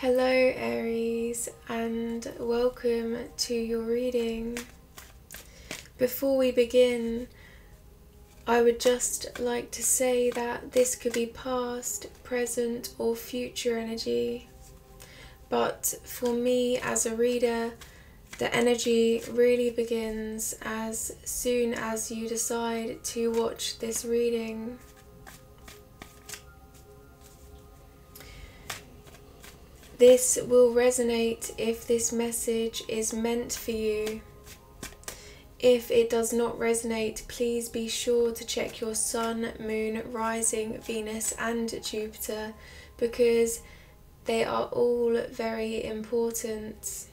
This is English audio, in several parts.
Hello Aries, and welcome to your reading. Before we begin, I would just like to say that this could be past, present or future energy, but for me as a reader, the energy really begins as soon as you decide to watch this reading. This will resonate if this message is meant for you. If it does not resonate, please be sure to check your Sun, Moon, Rising, Venus and Jupiter, because they are all very important.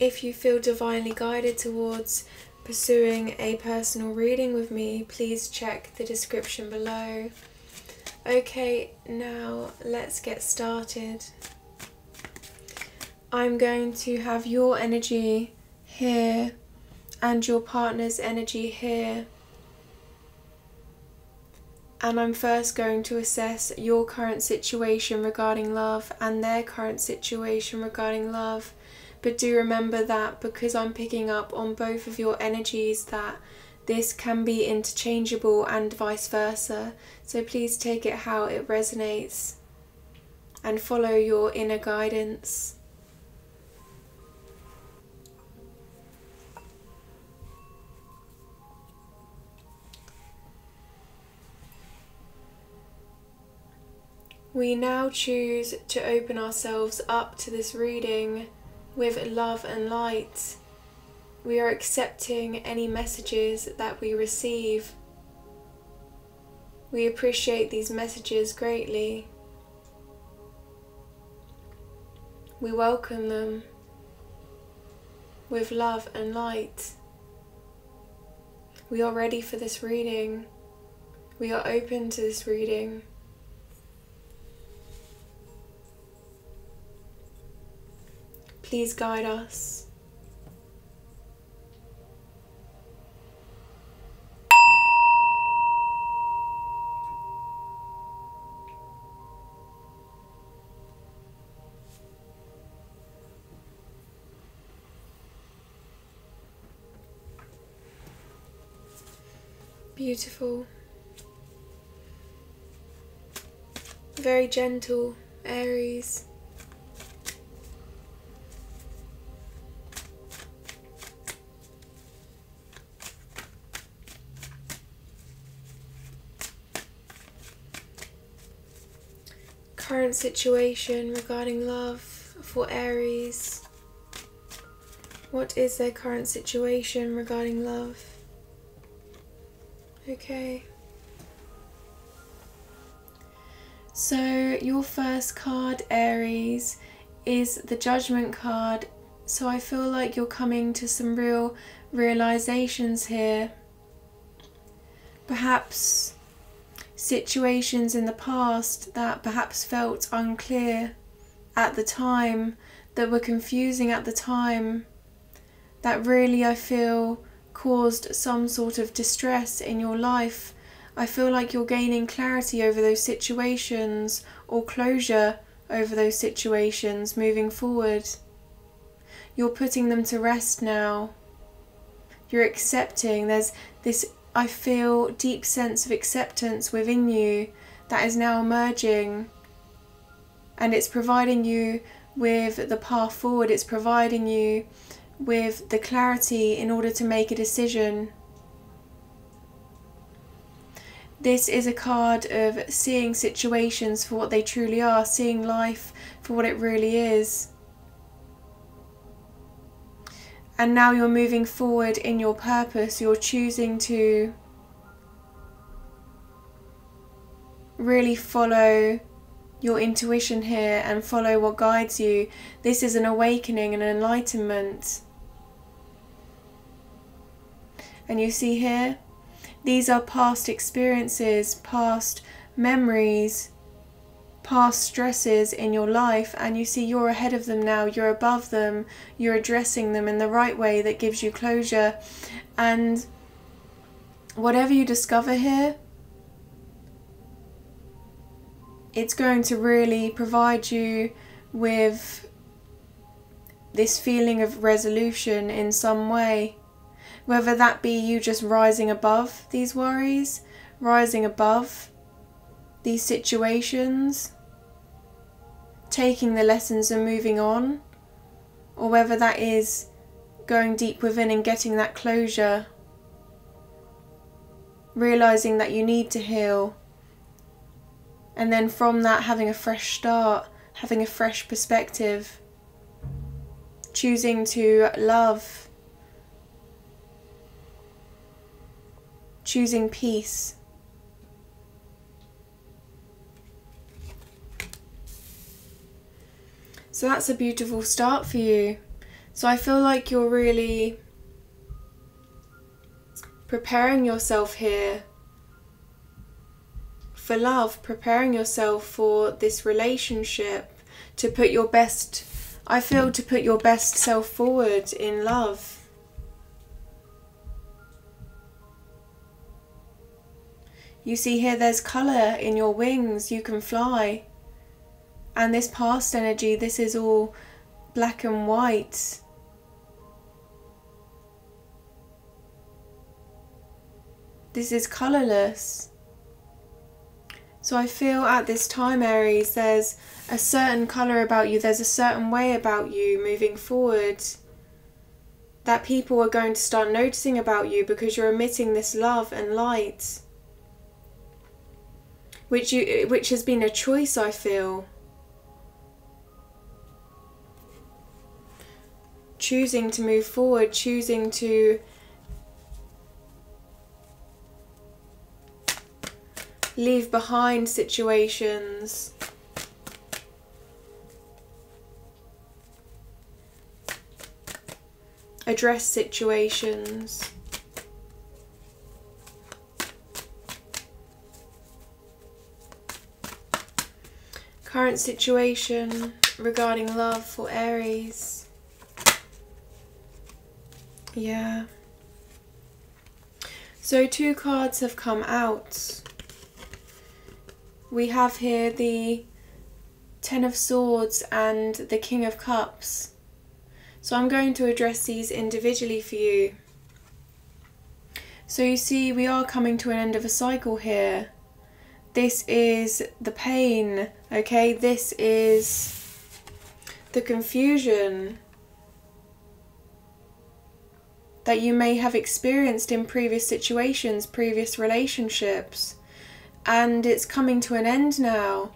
If you feel divinely guided towards pursuing a personal reading with me, please check the description below. Okay, now let's get started. I'm going to have your energy here and your partner's energy here. And I'm first going to assess your current situation regarding love and their current situation regarding love. But do remember that because I'm picking up on both of your energies, that this can be interchangeable and vice versa, so please take it how it resonates and follow your inner guidance. We now choose to open ourselves up to this reading with love and light. We are accepting any messages that we receive. We appreciate these messages greatly. We welcome them with love and light. We are ready for this reading. We are open to this reading. Please guide us. Beautiful. Very gentle, Aries. Current situation regarding love for Aries. What is their current situation regarding love? Okay. So your first card, Aries, is the Judgment card. So I feel like you're coming to some real realizations here. Perhaps situations in the past that perhaps felt unclear at the time, that were confusing at the time, that really I feel caused some sort of distress in your life. I feel like you're gaining clarity over those situations or closure over those situations moving forward. You're putting them to rest now. You're accepting. There's this, I feel, deep sense of acceptance within you that is now emerging, and it's providing you with the path forward. It's providing you with the clarity in order to make a decision. This is a card of seeing situations for what they truly are, seeing life for what it really is. And now you're moving forward in your purpose. You're choosing to really follow your intuition here and follow what guides you. This is an awakening and an enlightenment. And you see here, these are past experiences, past memories, past stresses in your life, and you see you're ahead of them now, you're above them, you're addressing them in the right way that gives you closure. And whatever you discover here, it's going to really provide you with this feeling of resolution in some way. Whether that be you just rising above these worries, rising above these situations, taking the lessons and moving on, or whether that is going deep within and getting that closure, realizing that you need to heal, and then from that having a fresh start, having a fresh perspective, choosing to love, choosing peace. So that's a beautiful start for you. So I feel like you're really preparing yourself here for love, preparing yourself for this relationship, to put your best, I feel, to put your best self forward in love. You see here there's colour in your wings, you can fly. And this past energy, this is all black and white. This is colourless. So I feel at this time, Aries, there's a certain colour about you, there's a certain way about you moving forward that people are going to start noticing about you, because you're emitting this love and light, which has been a choice, I feel. Choosing to move forward, choosing to leave behind situations, address situations, current situation regarding love for Aries. Yeah. So 2 cards have come out. We have here the Ten of Swords and the King of Cups. So I'm going to address these individually for you. So you see, we are coming to an end of a cycle here. This is the pain, okay? This is the confusion that you may have experienced in previous situations, previous relationships, and it's coming to an end now.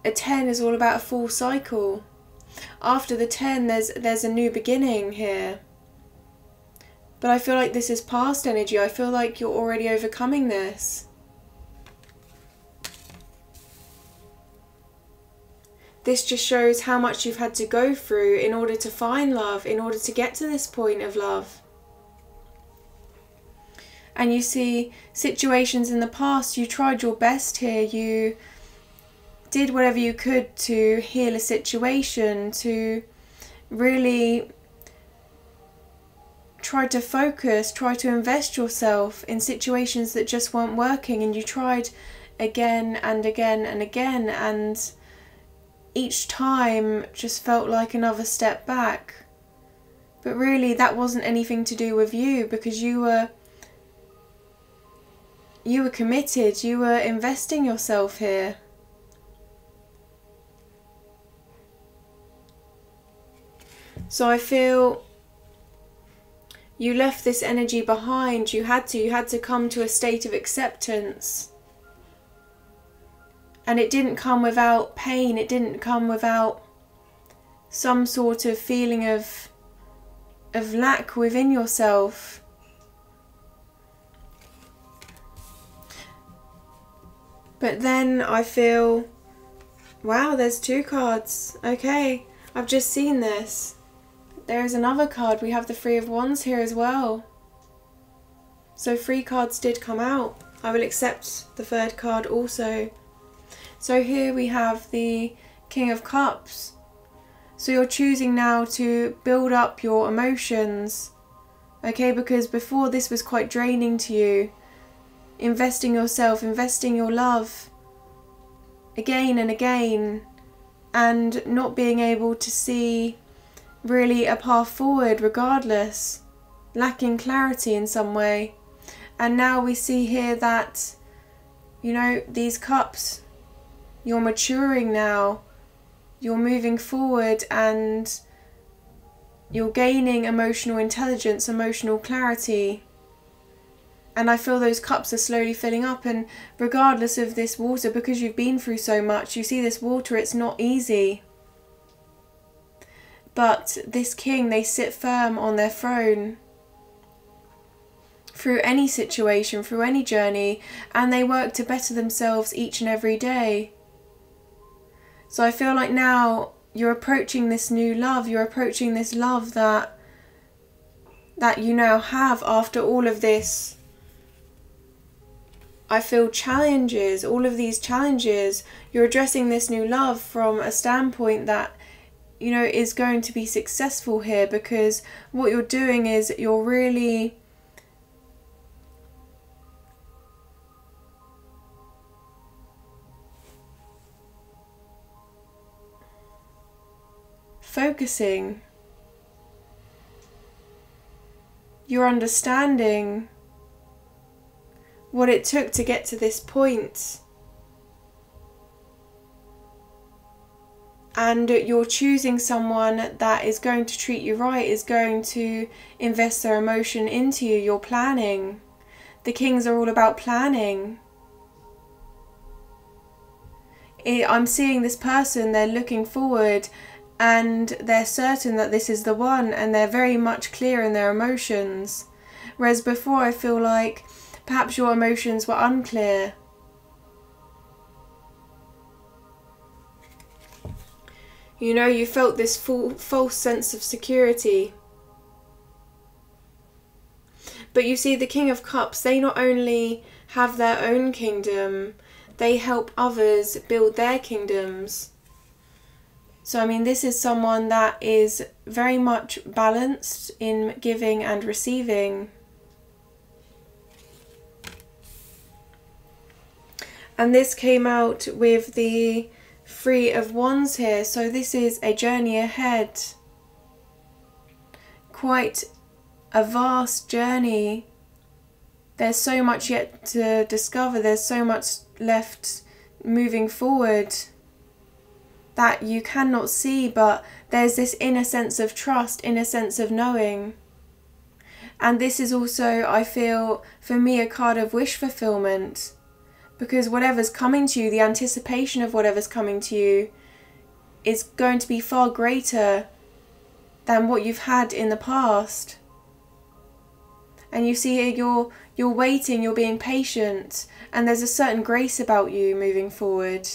A 10 is all about a full cycle. After the 10, there's a new beginning here. But I feel like this is past energy. I feel like you're already overcoming this. This just shows how much you've had to go through in order to find love, in order to get to this point of love. And you see situations in the past, you tried your best here, you did whatever you could to heal a situation, to really try to focus, try to invest yourself in situations that just weren't working, and you tried again and again and again, and each time just felt like another step back. But really that wasn't anything to do with you, because you were committed, you were investing yourself here. So I feel you left this energy behind. You had to come to a state of acceptance. And it didn't come without pain, it didn't come without some sort of feeling of lack within yourself. But then I feel, wow, there's 2 cards. Okay, I've just seen this. There is another card. We have the 3 of Wands here as well. So 3 cards did come out. I will accept the 3rd card also. So here we have the King of Cups. So you're choosing now to build up your emotions. Okay, because before this was quite draining to you. Investing yourself, investing your love. again and again, and not being able to see really a path forward regardless, lacking clarity in some way. And now we see here that, you know, these cups, you're maturing now, you're moving forward, and you're gaining emotional intelligence, emotional clarity. And I feel those cups are slowly filling up, and regardless of this water, because you've been through so much, you see this water, it's not easy. But this king, they sit firm on their throne through any situation, through any journey, and they work to better themselves each and every day. So I feel like now you're approaching this new love, you're approaching this love that you now have after all of this. I feel challenges, all of these challenges, you're addressing this new love from a standpoint that, you know, is going to be successful here, because what you're doing is you're really focusing, you're understanding what it took to get to this point, and you're choosing someone that is going to treat you right, is going to invest their emotion into you. You're planning. The kings are all about planning. I'm seeing this person, they're looking forward and they're certain that this is the one, and they're very much clear in their emotions. Whereas before I feel like perhaps your emotions were unclear. You know, you felt this false sense of security. But you see, the King of Cups, they not only have their own kingdom, they help others build their kingdoms. So, I mean, this is someone that is very much balanced in giving and receiving. And this came out with the Three of Wands here. So this is a journey ahead. Quite a vast journey. There's so much yet to discover. There's so much left moving forward that you cannot see, but there's this inner sense of trust, inner sense of knowing. And this is also, I feel, for me, a card of wish fulfillment, because whatever's coming to you, the anticipation of whatever's coming to you is going to be far greater than what you've had in the past. And you see here, you're waiting, you're being patient, and there's a certain grace about you moving forward,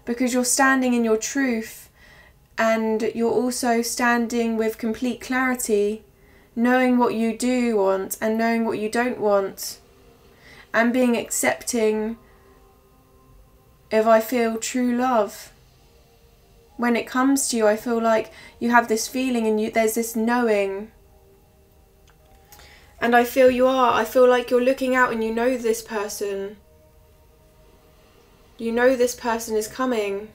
because you're standing in your truth, and you're also standing with complete clarity, knowing what you do want and knowing what you don't want, and being accepting of, I feel, true love. When it comes to you, I feel like you have this feeling, and there's this knowing. And I feel like you're looking out and you know this person. You know this person is coming.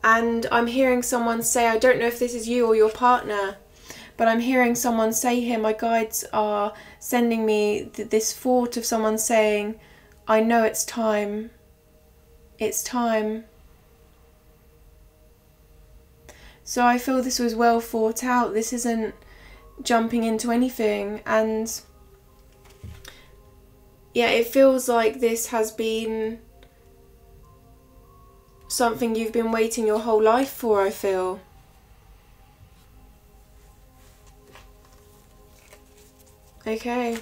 And I'm hearing someone say, I don't know if this is you or your partner, but I'm hearing someone say here, my guides are sending me this thought of someone saying, I know it's time. It's time. So I feel this was well thought out. This isn't jumping into anything. And yeah, it feels like this has been something you've been waiting your whole life for, I feel. Okay.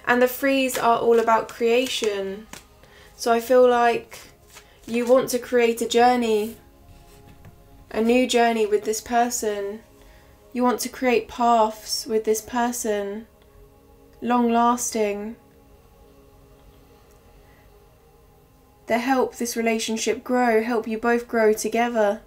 And the threes are all about creation. So I feel like you want to create a journey, a new journey with this person. You want to create paths with this person, long lasting, that help this relationship grow, help you both grow together.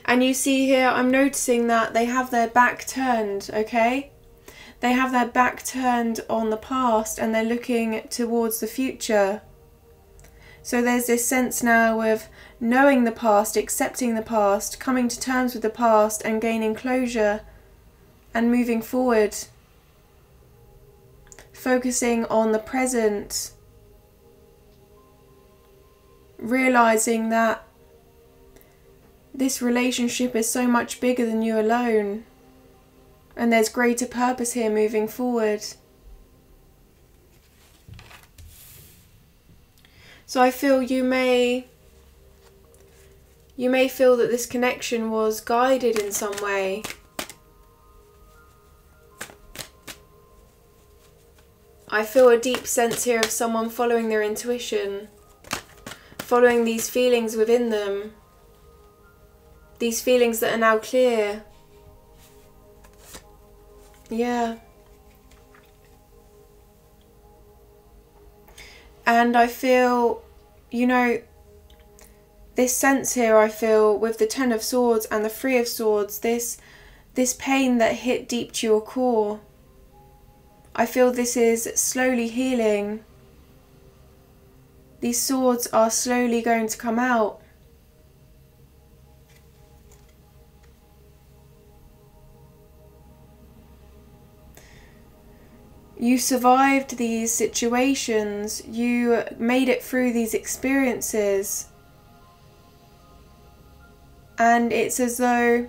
And you see here, I'm noticing that they have their back turned, okay? They have their back turned on the past and they're looking towards the future. So there's this sense now of knowing the past, accepting the past, coming to terms with the past and gaining closure and moving forward. Focusing on the present. Realizing that this relationship is so much bigger than you alone. And there's greater purpose here moving forward. So I feel you may feel that this connection was guided in some way. I feel a deep sense here of someone following their intuition, following these feelings within them, these feelings that are now clear. Yeah. And I feel, you know, this sense here I feel with the Ten of Swords and the Three of Swords, this pain that hit deep to your core. I feel this is slowly healing. These swords are slowly going to come out. You survived these situations, you made it through these experiences, and it's as though,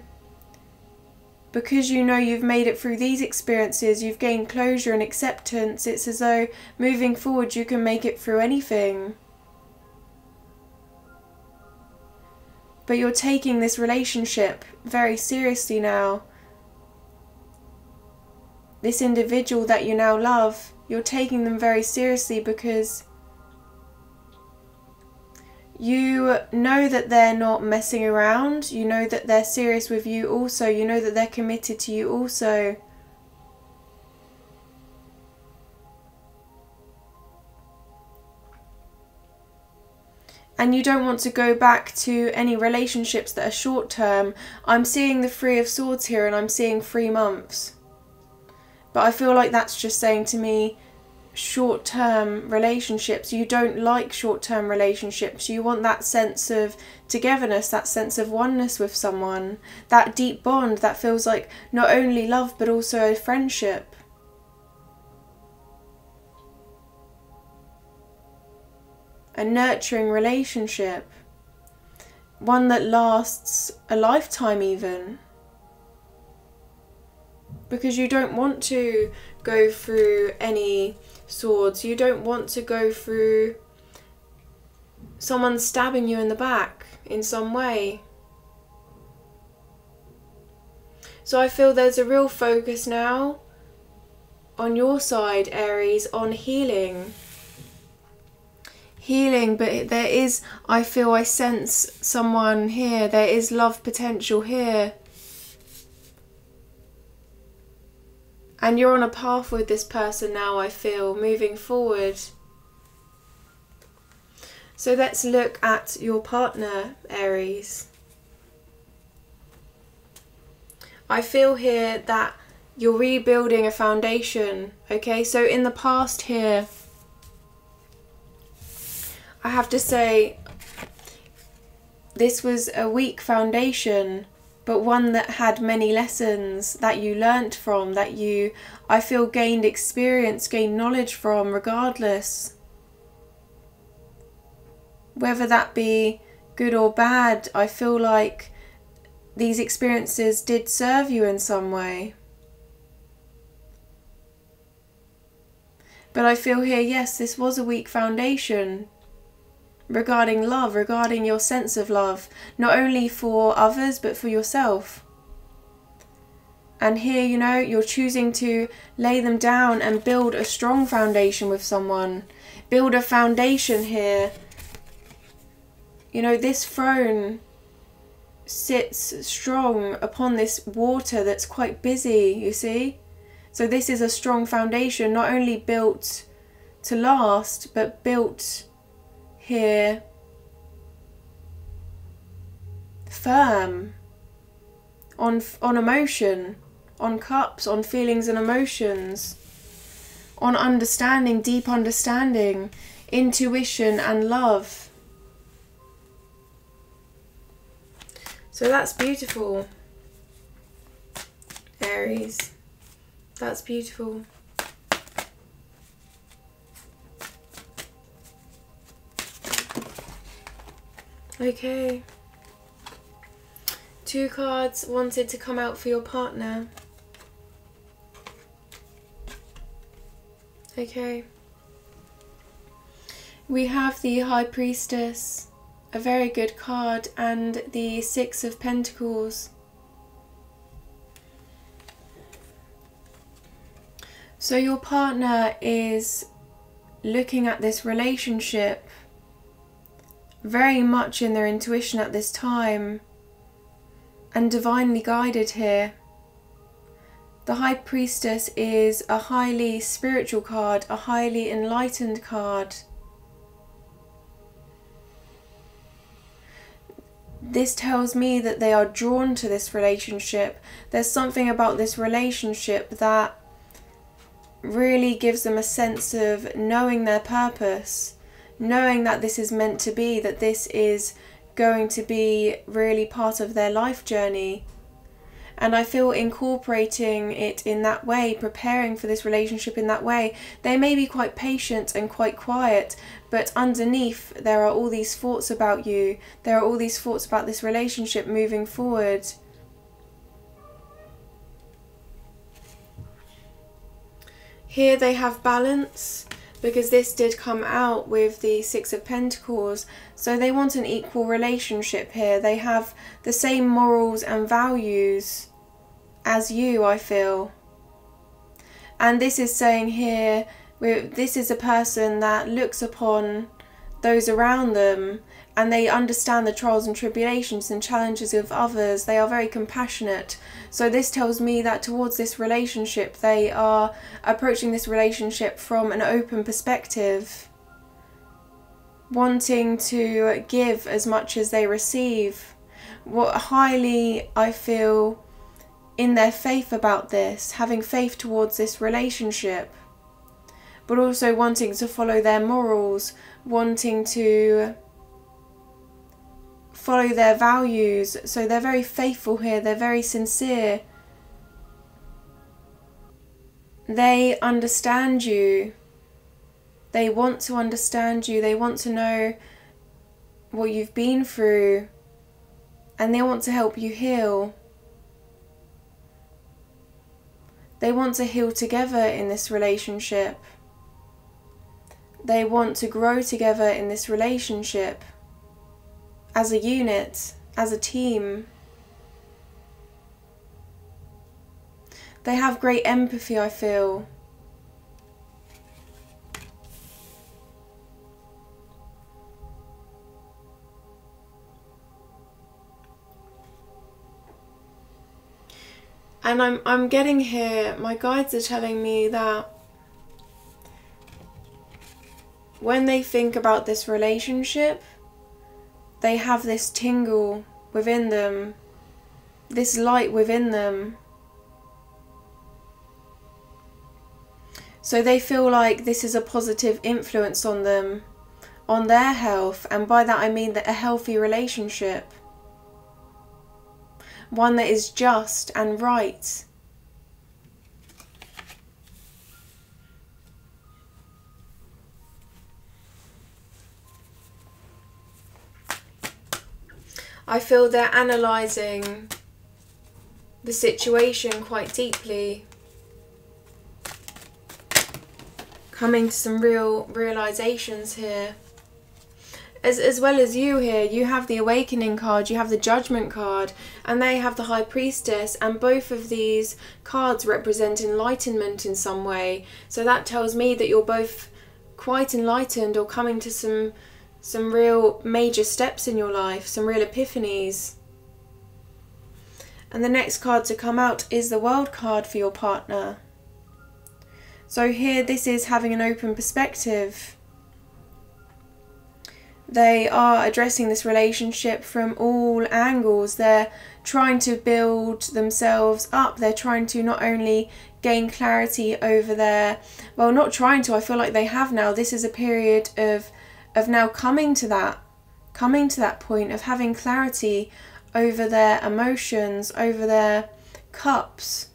because you know you've made it through these experiences, you've gained closure and acceptance. It's as though moving forward you can make it through anything. But you're taking this relationship very seriously now. This individual that you now love, you're taking them very seriously because you know that they're not messing around. You know that they're serious with you also. You know that they're committed to you also. And you don't want to go back to any relationships that are short term. I'm seeing the Three of Swords here and I'm seeing 3 months. But I feel like that's just saying to me, short-term relationships. You don't like short-term relationships. You want that sense of togetherness, that sense of oneness with someone, that deep bond that feels like not only love but also a friendship. A nurturing relationship. One that lasts a lifetime even. Because you don't want to go through any swords. You don't want to go through someone stabbing you in the back in some way. So I feel there's a real focus now on your side, Aries, on healing. Healing, but there is, I feel, I sense someone here. There is love potential here. And you're on a path with this person now, I feel, moving forward. So let's look at your partner, Aries. I feel here that you're rebuilding a foundation, okay? So in the past here, I have to say, this was a weak foundation, but one that had many lessons that you learnt from, that you, I feel, gained experience, gained knowledge from, regardless. Whether that be good or bad, I feel like these experiences did serve you in some way. But I feel here, yes, this was a weak foundation regarding love, regarding your sense of love, not only for others but for yourself. And here, you know, you're choosing to lay them down and build a strong foundation with someone. Build a foundation here. You know, this throne sits strong upon this water that's quite busy, you see? So this is a strong foundation, not only built to last, but built here firm, on emotion, on cups, on feelings and emotions, on understanding, deep understanding, intuition and love. So that's beautiful, Aries. That's beautiful. Okay. 2 cards wanted to come out for your partner. Okay. We have the High Priestess, a very good card, and the 6 of Pentacles. So your partner is looking at this relationship very much in their intuition at this time, and divinely guided here. The High Priestess is a highly spiritual card, a highly enlightened card. This tells me that they are drawn to this relationship. There's something about this relationship that really gives them a sense of knowing their purpose, knowing that this is meant to be, that this is going to be really part of their life journey. And I feel incorporating it in that way, preparing for this relationship in that way. They may be quite patient and quite quiet, but underneath there are all these thoughts about you. There are all these thoughts about this relationship moving forward. Here they have balance, because this did come out with the 6 of Pentacles. So they want an equal relationship here. They have the same morals and values as you, I feel. And this is saying here, this is a person that looks upon those around them, and they understand the trials and tribulations and challenges of others. They are very compassionate. So this tells me that towards this relationship, they are approaching this relationship from an open perspective, wanting to give as much as they receive. What highly, I feel, in their faith about this, having faith towards this relationship, but also wanting to follow their morals, wanting to follow their values. So they're very faithful here, they're very sincere. They understand you. They want to understand you. They want to know what you've been through, and they want to help you heal. They want to heal together in this relationship. They want to grow together in this relationship as a unit, as a team. They have great empathy, I feel. And I'm getting here, my guides are telling me that when they think about this relationship, they have this tingle within them, this light within them. So they feel like this is a positive influence on them, on their health, and by that I mean that a healthy relationship. One that is just and right. I feel they're analysing the situation quite deeply, coming to some realizations here. As well as you here, you have the Awakening card, you have the Judgment card, and they have the High Priestess, and both of these cards represent enlightenment in some way. So that tells me that you're both quite enlightened or coming to some real major steps in your life, some real epiphanies. And the next card to come out is the World card for your partner. So here this is having an open perspective. They are addressing this relationship from all angles. They're trying to build themselves up. They're trying to not only gain clarity over their, well, not trying to, I feel like they have now. This is a period of now coming to that point of having clarity over their emotions, over their cups,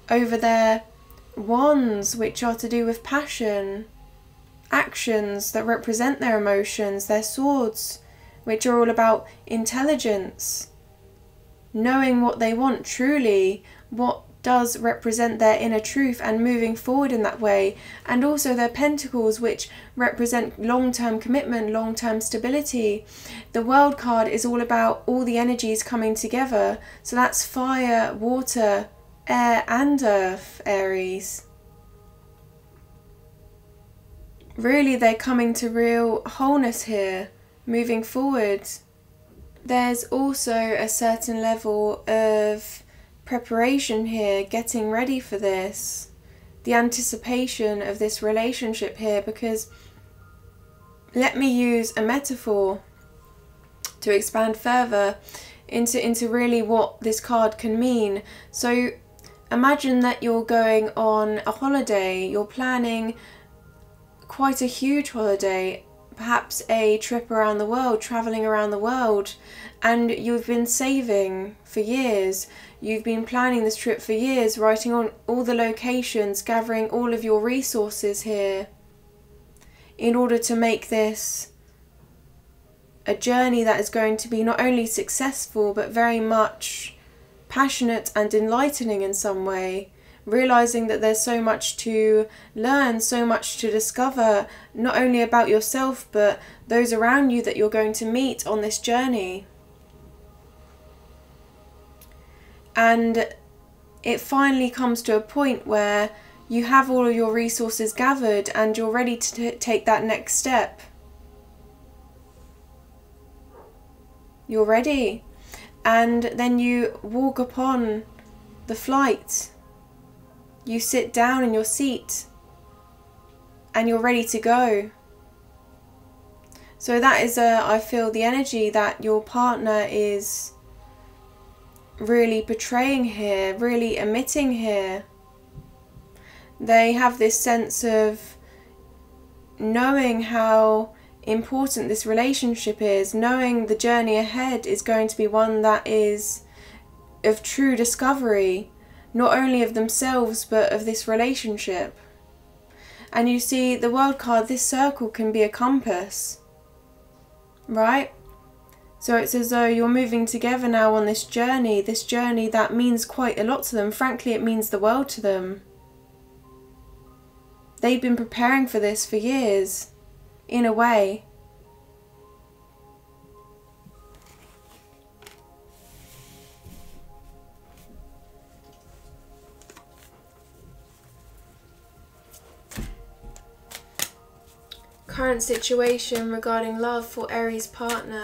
over their wands, which are to do with passion, actions that represent their emotions, their swords, which are all about intelligence, knowing what they want truly, what does represent their inner truth, and moving forward in that way. And also their pentacles, which represent long-term commitment, long-term stability. The World card is all about all the energies coming together. So that's fire, water, air and earth, Aries. Really, they're coming to real wholeness here, moving forward. There's also a certain level of preparation here, getting ready for this, the anticipation of this relationship here, because let me use a metaphor to expand further into really what this card can mean. So imagine that you're going on a holiday, you're planning quite a huge holiday, perhaps a trip around the world, traveling around the world, and you've been saving for years. You've been planning this trip for years, writing on all the locations, gathering all of your resources here in order to make this a journey that is going to be not only successful but very much passionate and enlightening in some way. Realizing that there's so much to learn, so much to discover, not only about yourself but those around you that you're going to meet on this journey. And it finally comes to a point where you have all of your resources gathered and you're ready to take that next step. You're ready. And then you walk upon the flight. You sit down in your seat and you're ready to go. So that is, I feel, the energy that your partner is really portraying here, really emitting here. They have this sense of knowing how important this relationship is, knowing the journey ahead is going to be one that is of true discovery. Not only of themselves, but of this relationship. And you see, the World card, this circle can be a compass, right? So it's as though you're moving together now on this journey that means quite a lot to them. Frankly, it means the world to them. They've been preparing for this for years, in a way. Current situation regarding love for Aries partner.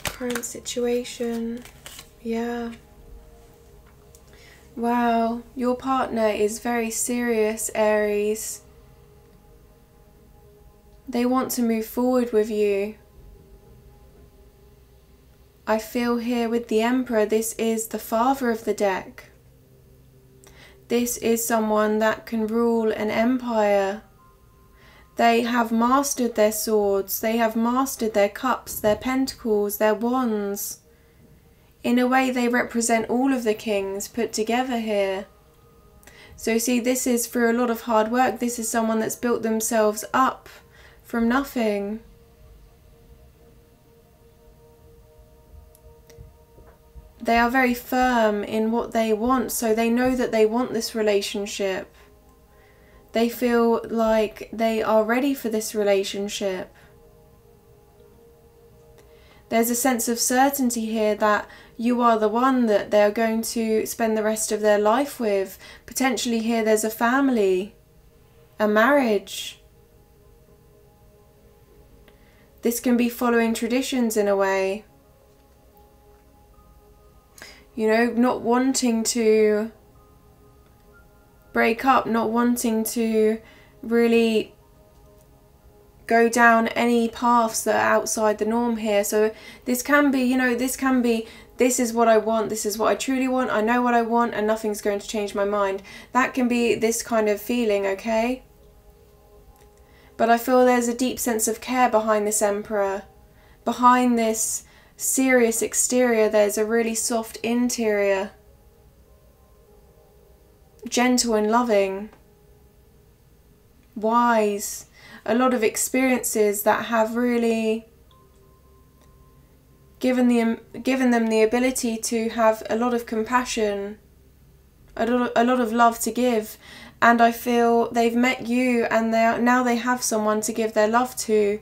Current situation, yeah. Wow, your partner is very serious, Aries. They want to move forward with you. I feel here with the Emperor, this is the father of the deck. This is someone that can rule an empire. They have mastered their swords, they have mastered their cups, their pentacles, their wands. In a way, they represent all of the kings put together here. So see, this is through a lot of hard work. This is someone that's built themselves up from nothing. They are very firm in what they want, so they know that they want this relationship. They feel like they are ready for this relationship. There's a sense of certainty here that you are the one that they are going to spend the rest of their life with. Potentially here there's a family, a marriage. This can be following traditions in a way. You know, not wanting to break up, not wanting to really go down any paths that are outside the norm here. So this can be, you know, this can be, this is what I want, this is what I truly want, I know what I want, and nothing's going to change my mind. That can be this kind of feeling, okay? But I feel there's a deep sense of care behind this Emperor. Behind this serious exterior, there's a really soft interior. Gentle and loving. Wise. A lot of experiences that have really given them the ability to have a lot of compassion, a lot of love to give. And I feel they've met you, and now they have someone to give their love to.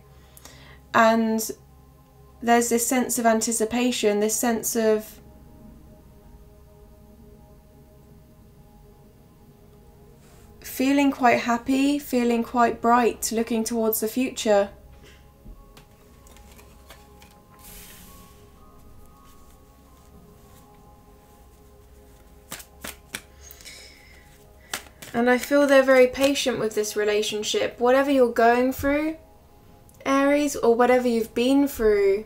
And there's this sense of anticipation, this sense of feeling quite happy, feeling quite bright, looking towards the future. And I feel they're very patient with this relationship. Whatever you're going through, Aries, or whatever you've been through,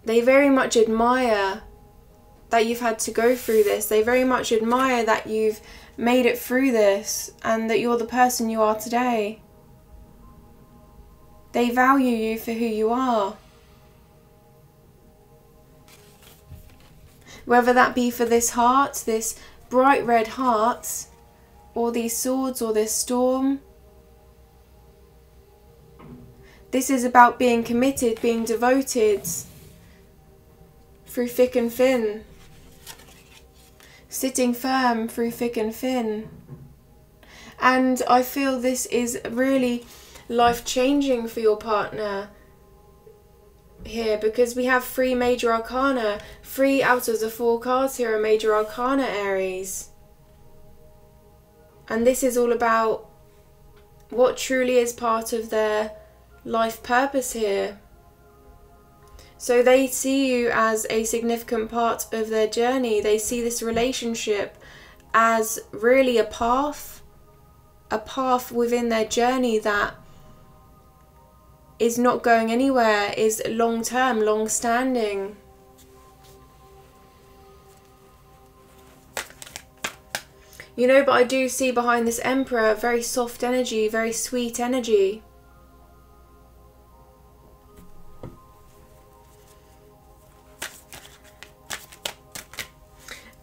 they very much admire that you've had to go through this. They very much admire that you've made it through this and that you're the person you are today. They value you for who you are. Whether that be for this heart, this bright red heart, or these swords, or this storm. This is about being committed, being devoted through thick and thin. Sitting firm through thick and thin. And I feel this is really life-changing for your partner here, because we have 3 major arcana. 3 out of the 4 cards here are major arcana, Aries. And this is all about what truly is part of their life purpose here. So they see you as a significant part of their journey. They see this relationship as really a path within their journey that is not going anywhere, is long-term, long-standing. You know, but I do see behind this Emperor very soft energy, very sweet energy.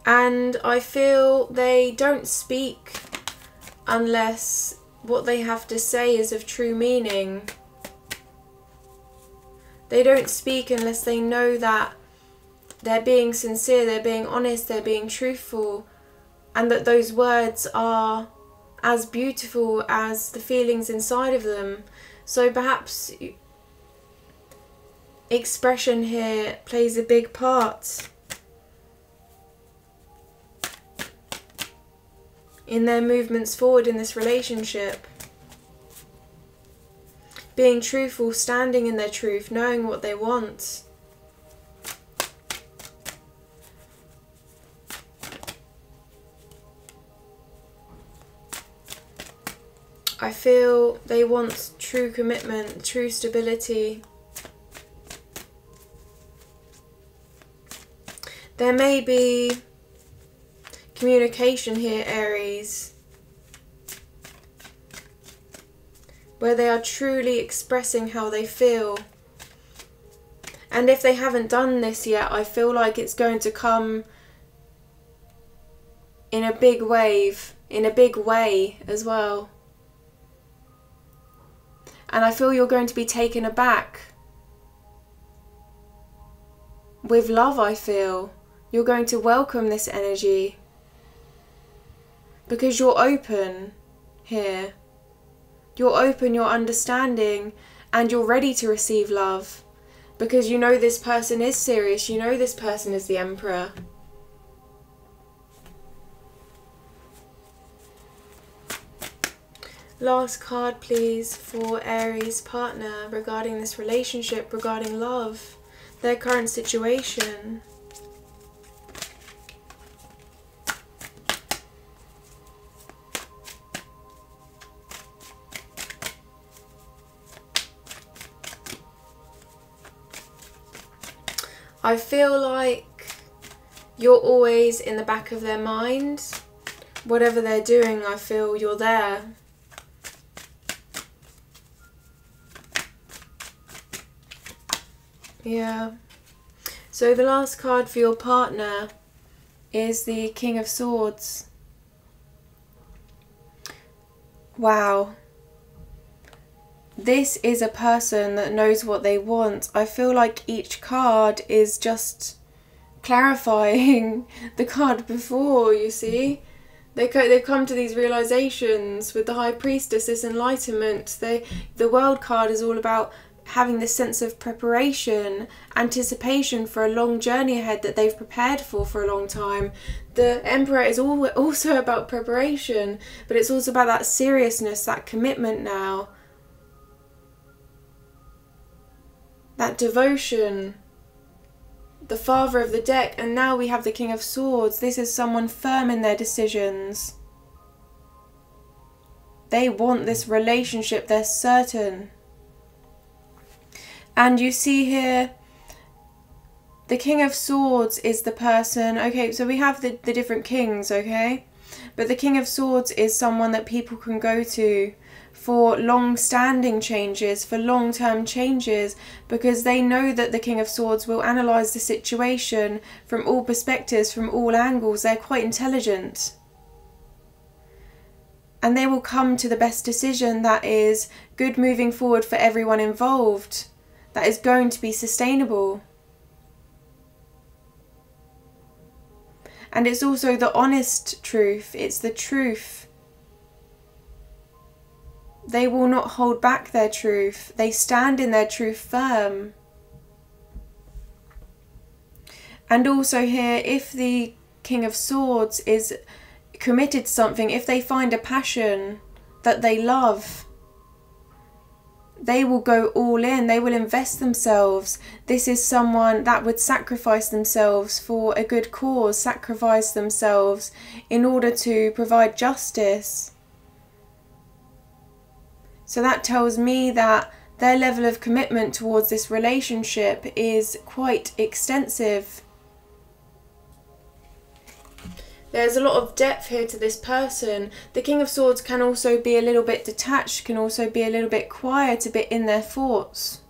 And I feel they don't speak unless what they have to say is of true meaning. They don't speak unless they know that they're being sincere, they're being honest, they're being truthful. And that those words are as beautiful as the feelings inside of them. So perhaps expression here plays a big part in their movements forward in this relationship. Being truthful, standing in their truth, knowing what they want. I feel they want true commitment, true stability. There may be communication here, Aries, where they are truly expressing how they feel. And if they haven't done this yet, I feel like it's going to come in a big wave, in a big way as well. And I feel you're going to be taken aback with love, I feel. You're going to welcome this energy because you're open here. You're open, you're understanding, and you're ready to receive love because you know this person is serious. You know this person is the Emperor. Last card, please, for Aries partner regarding this relationship, regarding love, their current situation. I feel like you're always in the back of their mind. Whatever they're doing, I feel you're there. Yeah. So the last card for your partner is the King of Swords. Wow. This is a person that knows what they want. I feel like each card is just clarifying the card before, you see. They've come to these realizations with the High Priestess, this enlightenment. The World card is all about having this sense of preparation, anticipation for a long journey ahead that they've prepared for a long time. The Emperor is also about preparation, but it's also about that seriousness, that commitment now. That devotion. The Father of the deck, and now we have the King of Swords. This is someone firm in their decisions. They want this relationship, they're certain. And you see here, the King of Swords is the person, okay, so we have the different kings, okay? But the King of Swords is someone that people can go to for long-standing changes, for long-term changes, because they know that the King of Swords will analyse the situation from all perspectives, from all angles. They're quite intelligent. And they will come to the best decision that is good moving forward for everyone involved, that is going to be sustainable. And it's also the honest truth, it's the truth. They will not hold back their truth. They stand in their truth firm. And also here, if the King of Swords is committed to something, if they find a passion that they love, they will go all in. They will invest themselves. This is someone that would sacrifice themselves for a good cause, sacrifice themselves in order to provide justice. So that tells me that their level of commitment towards this relationship is quite extensive. There's a lot of depth here to this person. The King of Swords can also be a little bit detached, can also be a little bit quiet, a bit in their thoughts.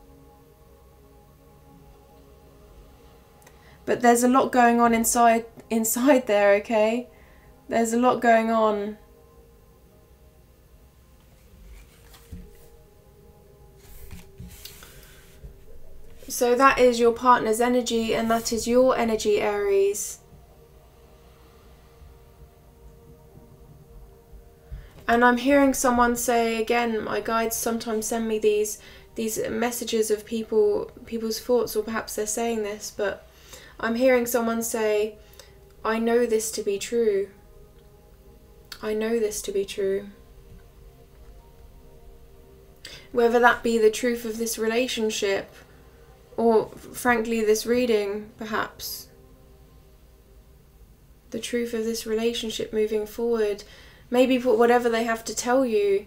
But there's a lot going on inside there, okay? There's a lot going on. So that is your partner's energy, and that is your energy, Aries. And I'm hearing someone say, again, my guides sometimes send me these messages of people's thoughts, or perhaps they're saying this, but I'm hearing someone say, I know this to be true. I know this to be true. Whether that be the truth of this relationship, or frankly this reading, perhaps. The truth of this relationship moving forward. Maybe whatever they have to tell you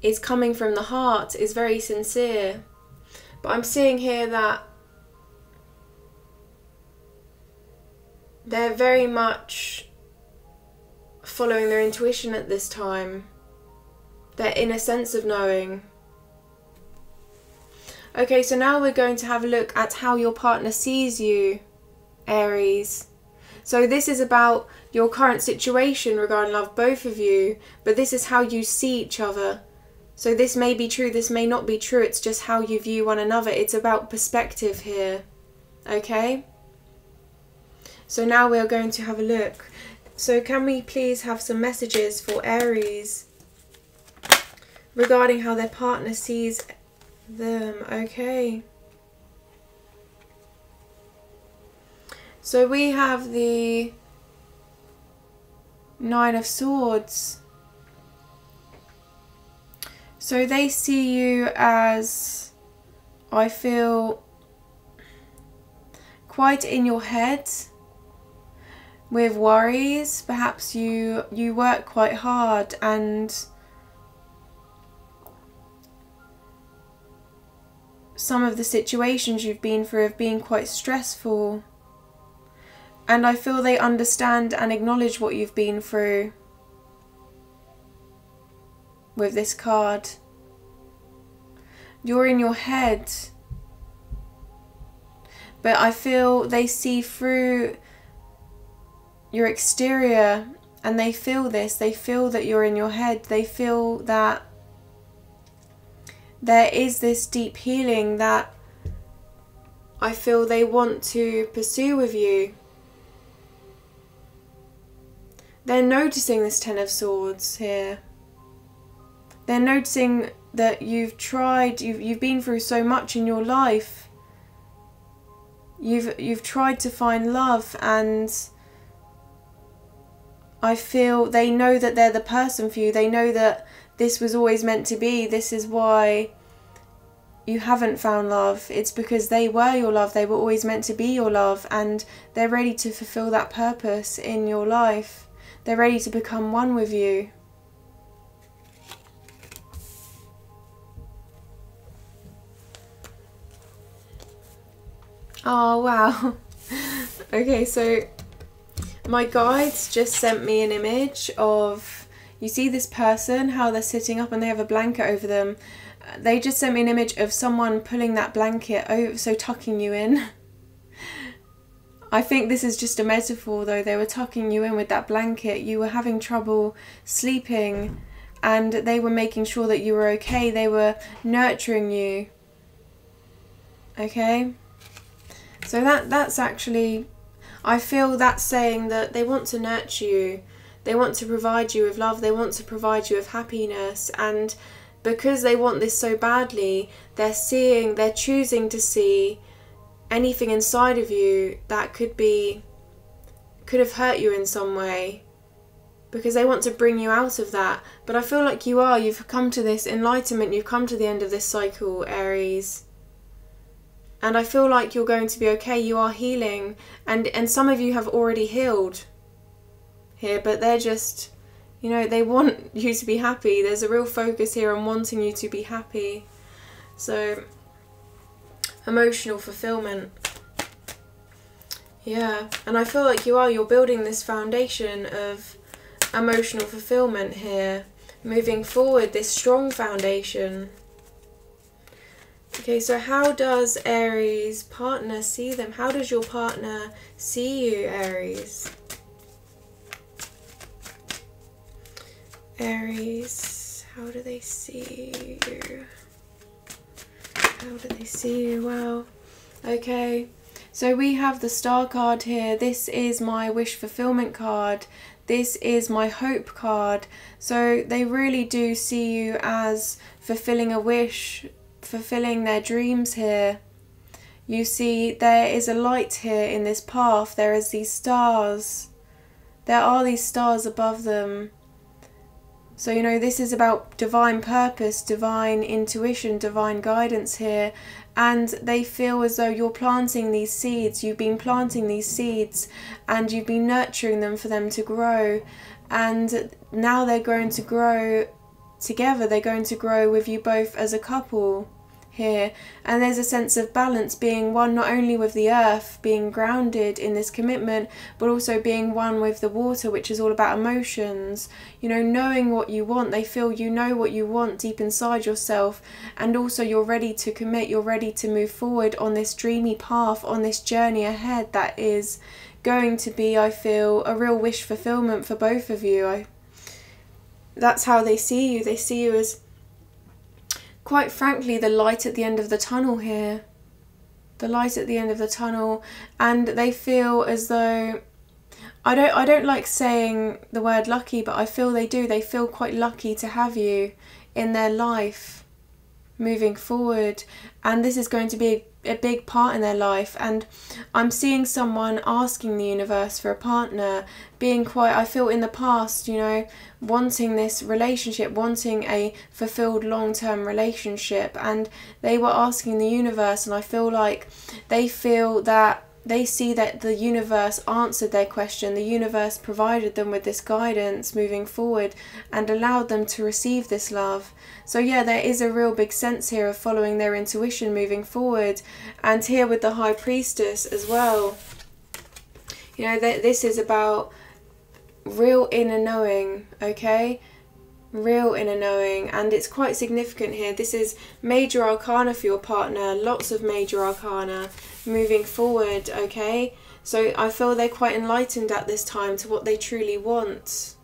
is coming from the heart, is very sincere. But I'm seeing here that they're very much following their intuition at this time. Their inner sense of knowing. Okay, so now we're going to have a look at how your partner sees you, Aries. So this is about your current situation regarding love, both of you, but this is how you see each other. So this may be true, this may not be true, it's just how you view one another. It's about perspective here, okay? So now we are going to have a look. So can we please have some messages for Aries regarding how their partner sees them, okay? So we have the Nine of Swords. So they see you as, I feel, quite in your head with worries. Perhaps you work quite hard and some of the situations you've been through have been quite stressful. And I feel they understand and acknowledge what you've been through with this card. You're in your head, but I feel they see through your exterior and they feel this. They feel that you're in your head. They feel that there is this deep healing that I feel they want to pursue with you. They're noticing this Ten of Swords here. They're noticing that you've tried, you've been through so much in your life. You've tried to find love, and I feel they know that they're the person for you. They know that this was always meant to be. This is why you haven't found love. It's because they were your love. They were always meant to be your love, and they're ready to fulfill that purpose in your life. They're ready to become one with you. Oh, wow. Okay, so my guides just sent me an image of, you see this person, how they're sitting up and they have a blanket over them. They just sent me an image of someone pulling that blanket over, so tucking you in. I think this is just a metaphor though. They were tucking you in with that blanket. You were having trouble sleeping and they were making sure that you were okay. They were nurturing you. Okay? So that's actually, I feel that's saying that they want to nurture you. They want to provide you with love. They want to provide you with happiness. And because they want this so badly, they're choosing to see anything inside of you that could have hurt you in some way, because they want to bring you out of that. But I feel like you've come to this enlightenment, you've come to the end of this cycle, Aries. And I feel like you're going to be okay. You are healing, and some of you have already healed here, but they're just, you know, they want you to be happy. There's a real focus here on wanting you to be happy. So emotional fulfillment. Yeah, and I feel like you're building this foundation of emotional fulfillment here, moving forward, this strong foundation. Okay, so how does Aries partner see them? How does your partner see you, Aries? Aries, how do they see you? How do they see you? Wow. Okay, so we have the Star card here. This is my wish fulfillment card. This is my hope card. So they really do see you as fulfilling a wish, fulfilling their dreams here. You see, there is a light here in this path. There is these stars. There are these stars above them. So, you know, this is about divine purpose, divine intuition, divine guidance here. And they feel as though you're planting these seeds. You've been planting these seeds and you've been nurturing them for them to grow. And now they're going to grow together. They're going to grow with you both as a couple here. And there's a sense of balance, being one not only with the earth, being grounded in this commitment, but also being one with the water, which is all about emotions. You know, knowing what you want. They feel you know what you want deep inside yourself, and also you're ready to commit, you're ready to move forward on this dreamy path, on this journey ahead that is going to be, I feel, a real wish fulfillment for both of you. That's how they see you. They see you as, quite frankly, the light at the end of the tunnel here. The light at the end of the tunnel. And they feel as though, I don't like saying the word lucky, but I feel they do. They feel quite lucky to have you in their life moving forward. And this is going to be a big part in their life. And I'm seeing someone asking the universe for a partner, being quite, I feel in the past, you know, wanting this relationship, wanting a fulfilled long-term relationship, and they were asking the universe, and I feel like they feel that they see that the universe answered their question. The universe provided them with this guidance moving forward and allowed them to receive this love. So yeah, there is a real big sense here of following their intuition moving forward. And here with the High Priestess as well, you know, this is about real inner knowing, okay? Real inner knowing, and it's quite significant here. This is major arcana for your partner, lots of major arcana moving forward, okay? So I feel they're quite enlightened at this time to what they truly want.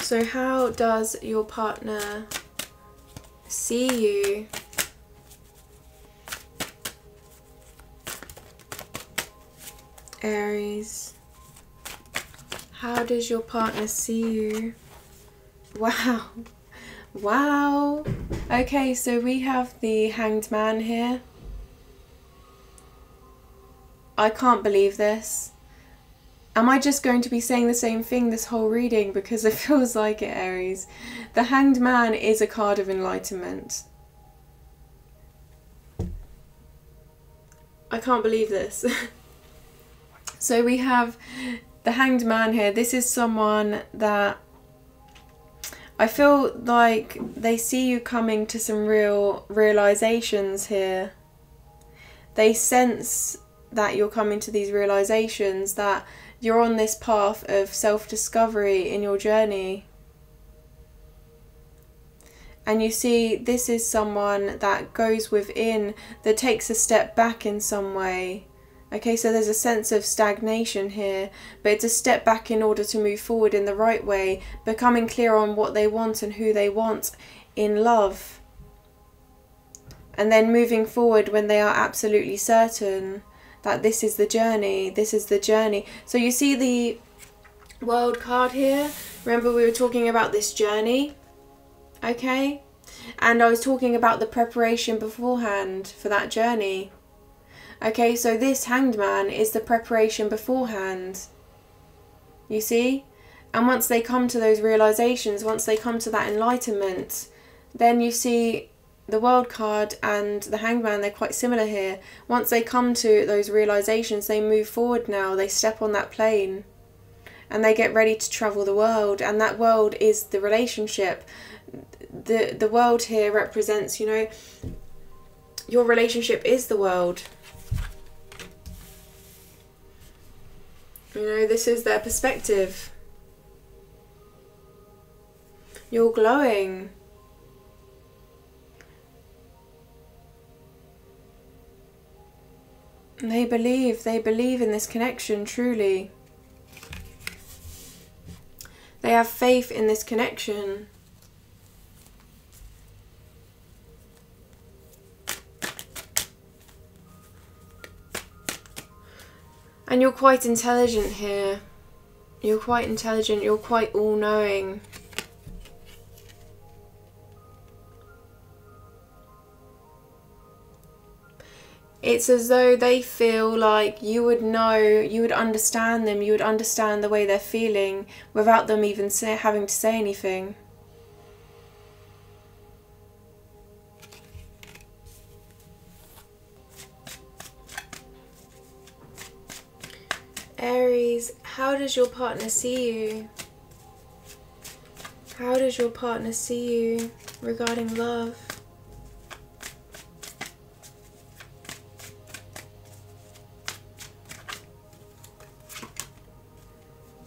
So how does your partner see you? Aries. How does your partner see you? Wow. Wow. Okay, so we have the Hanged Man here. I can't believe this. Am I just going to be saying the same thing this whole reading? Because it feels like it, Aries. The Hanged Man is a card of enlightenment. I can't believe this. So we have the Hanged Man here. This is someone that I feel like they see you coming to some real realizations here. They sense that you're coming to these realizations, that you're on this path of self-discovery in your journey. And you see, this is someone that goes within, that takes a step back in some way. Okay, so there's a sense of stagnation here, but it's a step back in order to move forward in the right way, becoming clear on what they want and who they want in love. And then moving forward when they are absolutely certain that this is the journey, this is the journey. So you see the World card here. Remember we were talking about this journey, okay? And I was talking about the preparation beforehand for that journey. Okay, so this Hanged Man is the preparation beforehand. You see? And once they come to those realizations, once they come to that enlightenment, then you see the World card and the Hanged Man, they're quite similar here. Once they come to those realizations, they move forward now. They step on that plane and they get ready to travel the world. And that world is the relationship. The world here represents, you know, your relationship is the world. You know, this is their perspective. You're glowing. They believe in this connection, truly. They have faith in this connection. And you're quite intelligent here. You're quite intelligent, you're quite all-knowing. It's as though they feel like you would know, you would understand them, you would understand the way they're feeling without them even having to say anything. Aries, how does your partner see you? How does your partner see you regarding love?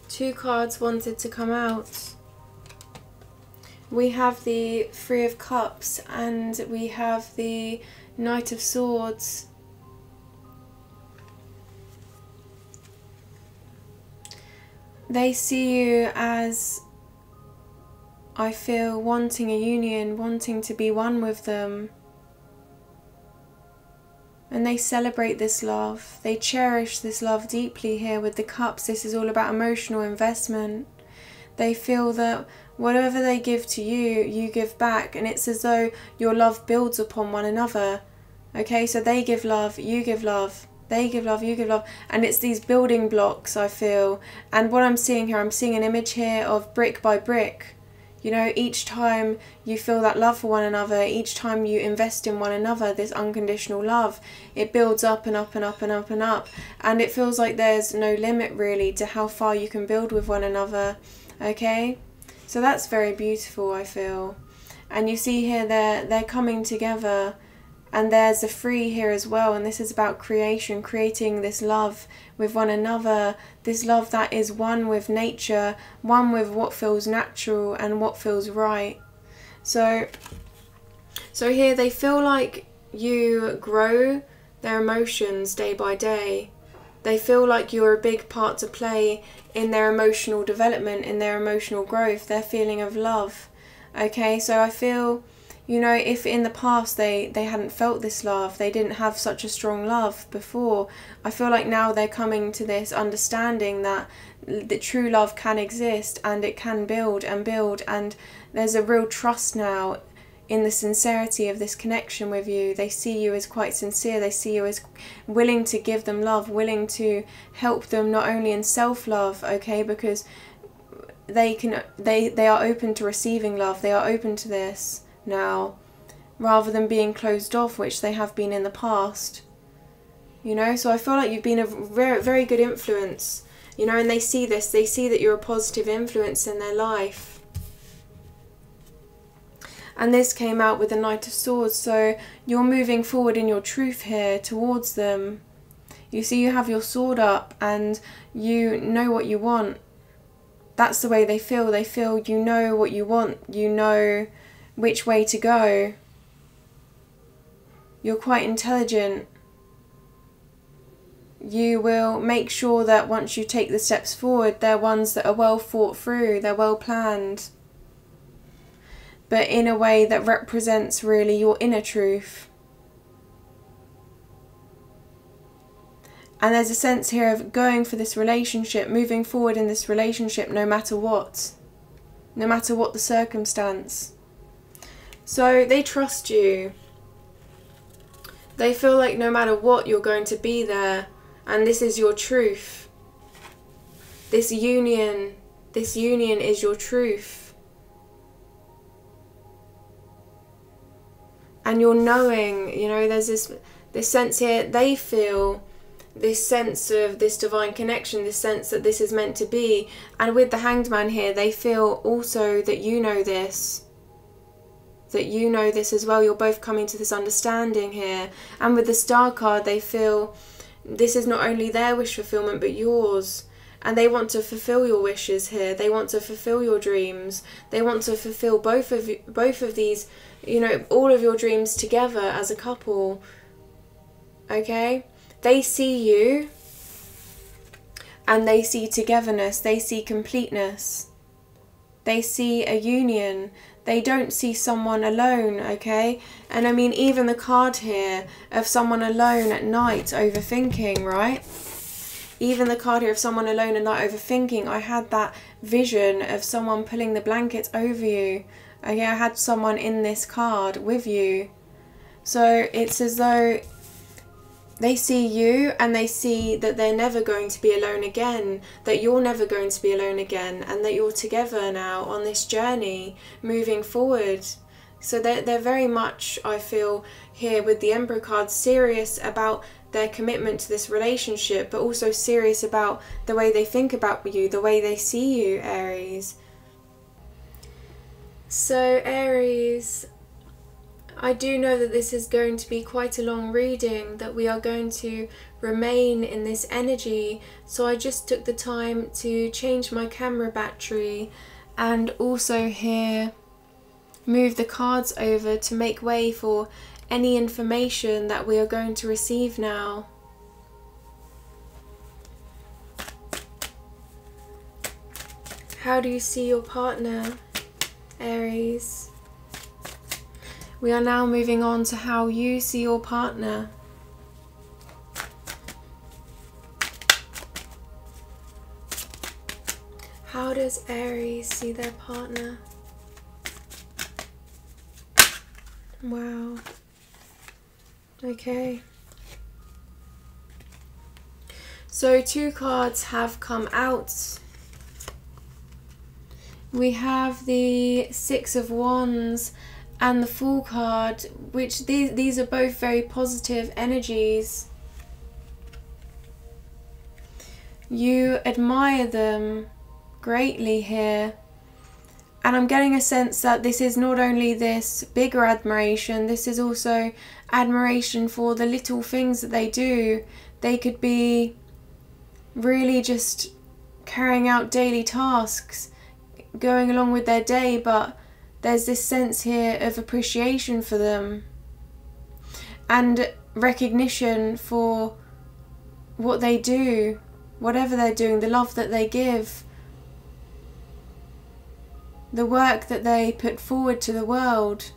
Two cards wanted to come out. We have the Three of Cups and we have the Knight of Swords. They see you as, I feel, wanting a union, wanting to be one with them. And they celebrate this love. They cherish this love deeply here with the cups. This is all about emotional investment. They feel that whatever they give to you, you give back. And it's as though your love builds upon one another. Okay, so they give love, you give love. They give love, you give love. And it's these building blocks, I feel. And what I'm seeing here, I'm seeing an image here of brick by brick. You know, each time you feel that love for one another, each time you invest in one another, this unconditional love, it builds up and up and up and up and up. And it feels like there's no limit really to how far you can build with one another. Okay? So that's very beautiful, I feel. And you see here they're coming together, and there's a 3 here as well, and this is about creation, creating this love with one another, this love that is one with nature, one with what feels natural and what feels right. So here they feel like you grow their emotions day by day. They feel like you're a big part to play in their emotional development, in their emotional growth, their feeling of love. Okay, so I feel, you know, if in the past they hadn't felt this love, they didn't have such a strong love before, I feel like now they're coming to this understanding that the true love can exist and it can build, and there's a real trust now in the sincerity of this connection with you. They see you as quite sincere, they see you as willing to give them love, willing to help them not only in self-love, okay, because they are open to receiving love, they are open to this now, rather than being closed off, which they have been in the past. You know, so I feel like you've been a very, very good influence, you know, and they see this, they see that you're a positive influence in their life. And this came out with the Knight of Swords, so you're moving forward in your truth here towards them. You see, you have your sword up and you know what you want. That's the way they feel. They feel you know what you want, you know which way to go. You're quite intelligent. You will make sure that once you take the steps forward, they're ones that are well thought through, they're well planned, but in a way that represents really your inner truth. And there's a sense here of going for this relationship, moving forward in this relationship no matter what the circumstance. So they trust you. They feel like no matter what, you're going to be there, and this is your truth. This union is your truth. And you're knowing, you know, there's this sense here, they feel this sense of this divine connection, this sense that this is meant to be. And with the Hanged Man here, they feel also that you know this. That you know this as well. You're both coming to this understanding here. And with the Star card, they feel this is not only their wish fulfillment, but yours. And they want to fulfill your wishes here. They want to fulfill your dreams. They want to fulfill both of these, you know, all of your dreams together as a couple. Okay? They see you and they see togetherness, they see completeness, they see a union, they don't see someone alone, okay? And I mean, even the card here of someone alone at night overthinking, right? Even the card here of someone alone at night overthinking, I had that vision of someone pulling the blankets over you. Okay, I had someone in this card with you. So it's as though they see you and they see that they're never going to be alone again, that you're never going to be alone again, and that you're together now on this journey moving forward. So they're very much, I feel, here with the Emperor card, serious about their commitment to this relationship, but also serious about the way they think about you, the way they see you, Aries. So Aries, I do know that this is going to be quite a long reading, that we are going to remain in this energy, so I just took the time to change my camera battery and also here move the cards over to make way for any information that we are going to receive now. How do you see your partner, Aries? We are now moving on to how you see your partner. How does Aries see their partner? Wow. Okay. So 2 cards have come out. We have the Six of Wands and the Fool card, which these are both very positive energies. You admire them greatly here. And I'm getting a sense that this is not only this bigger admiration, this is also admiration for the little things that they do. They could be really just carrying out daily tasks, going along with their day, but there's this sense here of appreciation for them and recognition for what they do, whatever they're doing, the love that they give, the work that they put forward to the world.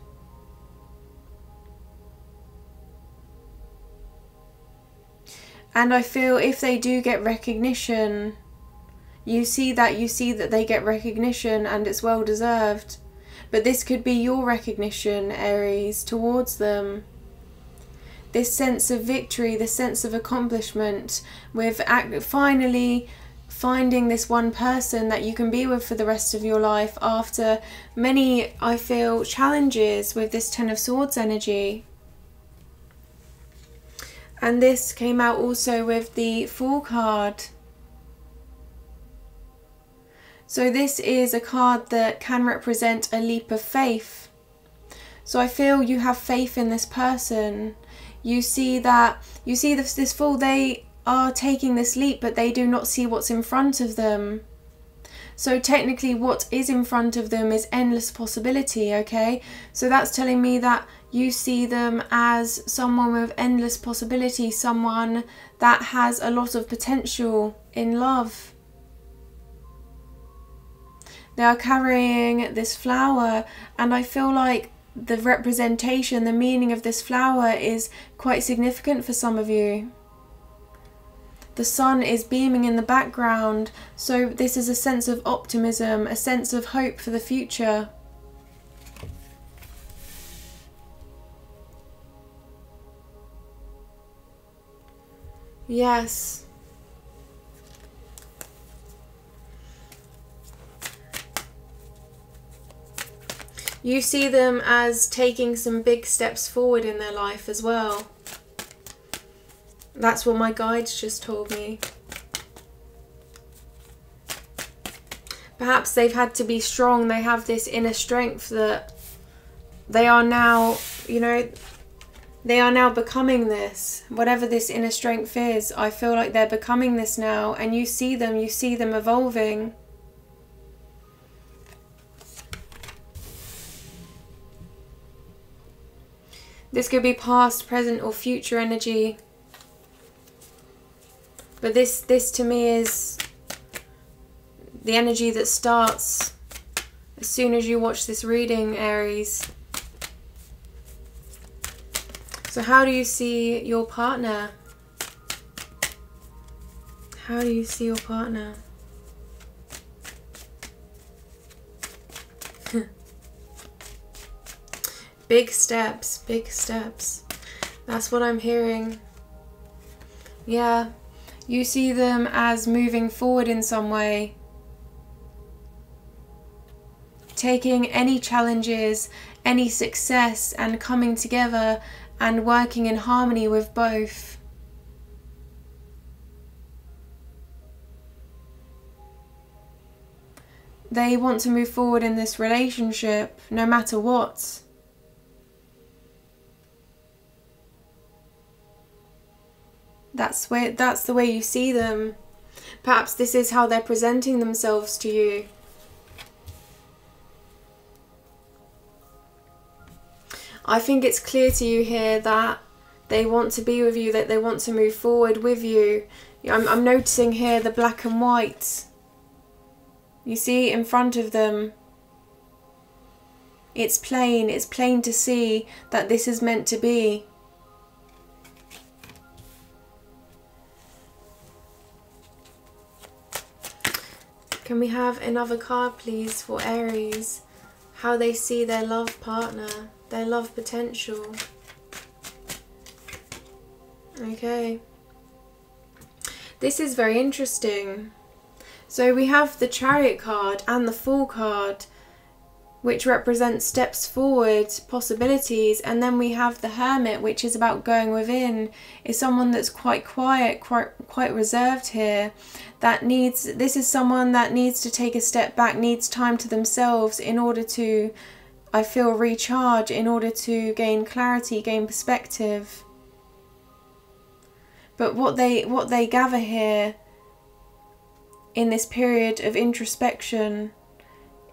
And I feel if they do get recognition, you see that they get recognition, and it's well deserved. But this could be your recognition, Aries, towards them. This sense of victory, this sense of accomplishment, with finally finding this one person that you can be with for the rest of your life after many, I feel, challenges with this Ten of Swords energy. And this came out also with the Fool card. So this is a card that can represent a leap of faith. So I feel you have faith in this person. You see this Fool, they are taking this leap, but they do not see what's in front of them. So technically what is in front of them is endless possibility, okay? So that's telling me that you see them as someone with endless possibility, someone that has a lot of potential in love. They are carrying this flower, and I feel like the representation, the meaning of this flower is quite significant for some of you. The sun is beaming in the background, so this is a sense of optimism, a sense of hope for the future. Yes. You see them as taking some big steps forward in their life as well. That's what my guides just told me. Perhaps they've had to be strong. They have this inner strength that they are now, you know, they are now becoming this. Whatever this inner strength is, I feel like they're becoming this now. And you see them evolving. This could be past, present, or future energy. But this to me is the energy that starts as soon as you watch this reading, Aries. So how do you see your partner? How do you see your partner? Big steps, big steps. That's what I'm hearing. Yeah. You see them as moving forward in some way. Taking any challenges, any success, and coming together and working in harmony with both. They want to move forward in this relationship no matter what. That's the way you see them. Perhaps this is how they're presenting themselves to you. I think it's clear to you here that they want to be with you, that they want to move forward with you. I'm noticing here the black and white. You see in front of them. It's plain to see that this is meant to be. Can we have another card, please, for Aries? How they see their love partner, their love potential. Okay. This is very interesting. So we have the Chariot card and the Fool card, which represents steps forward, possibilities, and then we have the Hermit, which is about going within. Is someone that's quite quiet, quite reserved here. This is someone that needs to take a step back, needs time to themselves in order to, I feel, recharge, in order to gain clarity, gain perspective. But what they gather here in this period of introspection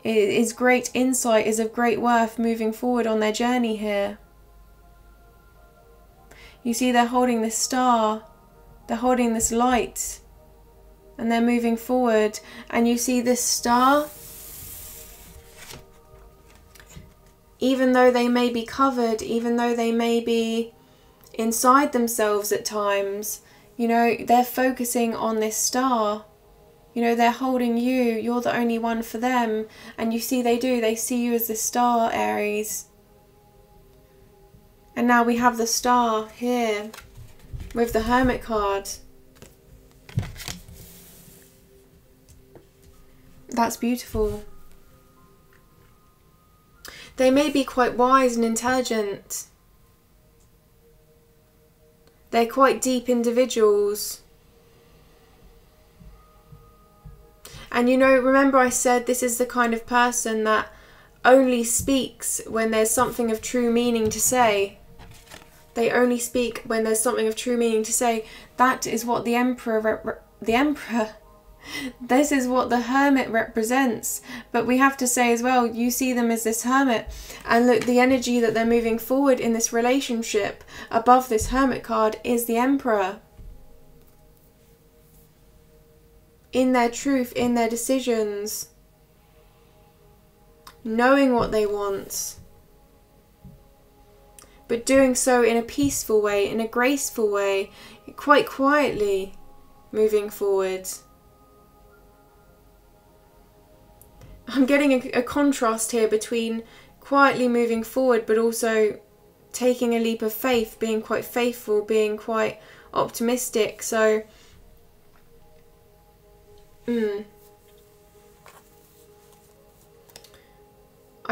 is great insight, is of great worth moving forward on their journey here. You see, they're holding this star, they're holding this light, and they're moving forward. And you see this star, even though they may be covered, even though they may be inside themselves at times, you know, they're focusing on this star. You know, they're holding you, you're the only one for them. And you see they see you as the star, Aries. And now we have the star here with the Hermit card. That's beautiful. They may be quite wise and intelligent. They're quite deep individuals. And you know, remember I said this is the kind of person that only speaks when there's something of true meaning to say. They only speak when there's something of true meaning to say. That is what the Emperor, this is what the Hermit represents. But we have to say as well, you see them as this Hermit. And look, the energy that they're moving forward in this relationship above this Hermit card is the Emperor. In their truth, in their decisions, knowing what they want, but doing so in a peaceful way, in a graceful way, quite quietly moving forward. I'm getting a contrast here between quietly moving forward but also taking a leap of faith, being quite faithful, being quite optimistic. So I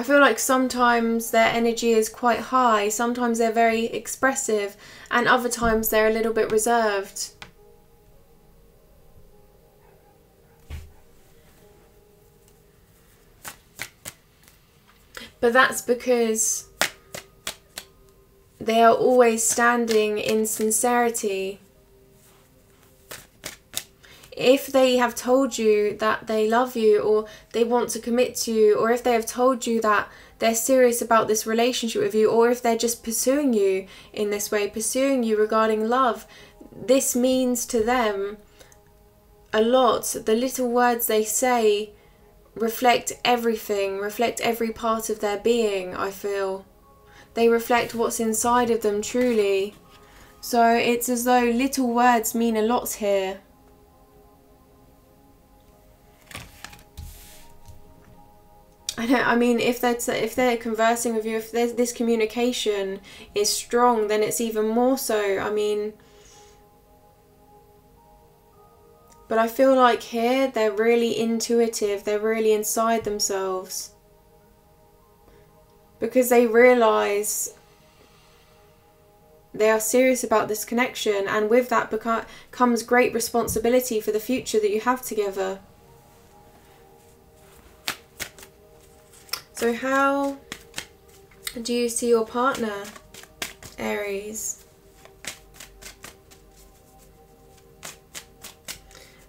feel like sometimes their energy is quite high, sometimes they're very expressive, and other times they're a little bit reserved. But that's because they are always standing in sincerity. If they have told you that they love you, or they want to commit to you, or if they have told you that they're serious about this relationship with you, or if they're just pursuing you in this way, pursuing you regarding love, this means to them a lot. The little words they say reflect everything, reflect every part of their being, I feel. They reflect what's inside of them truly. So it's as though little words mean a lot here. I mean, if they're conversing with you, if this communication is strong, then it's even more so. I mean, but I feel like here they're really intuitive, they're really inside themselves. Because they realise they are serious about this connection, and with that comes great responsibility for the future that you have together. So how do you see your partner, Aries?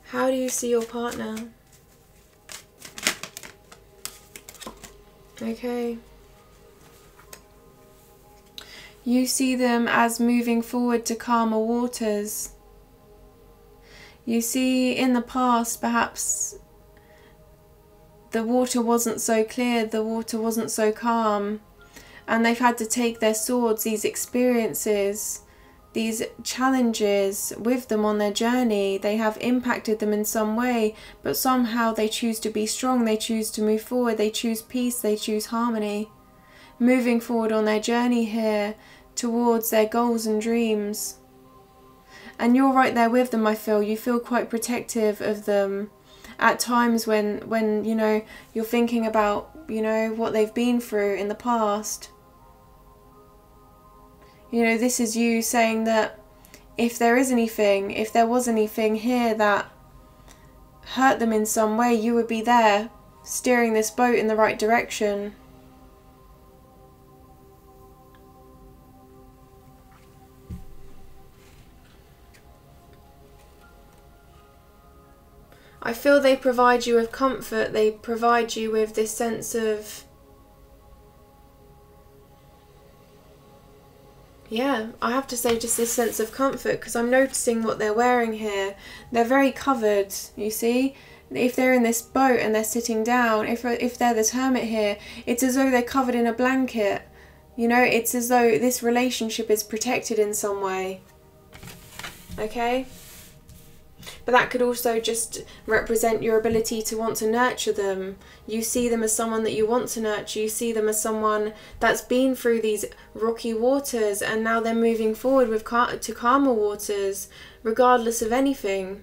How do you see your partner? Okay. You see them as moving forward to calmer waters. You see in the past perhaps the water wasn't so clear, the water wasn't so calm, and they've had to take their swords, these experiences, these challenges with them on their journey. They have impacted them in some way, but somehow they choose to be strong, they choose to move forward, they choose peace, they choose harmony, moving forward on their journey here towards their goals and dreams. And you're right there with them, I feel. You feel quite protective of them, at times when you know, you're thinking about, you know, what they've been through in the past. You know, this is you saying that if there was anything here that hurt them in some way, you would be there steering this boat in the right direction. I feel they provide you with comfort. They provide you with this sense of, yeah, I have to say just this sense of comfort, because I'm noticing what they're wearing here. They're very covered, you see. If they're in this boat and they're sitting down, if they're this hermit here, it's as though they're covered in a blanket. You know, it's as though this relationship is protected in some way. Okay? But that could also just represent your ability to want to nurture them. You see them as someone that you want to nurture. You see them as someone that's been through these rocky waters, and now they're moving forward with to calmer waters, regardless of anything.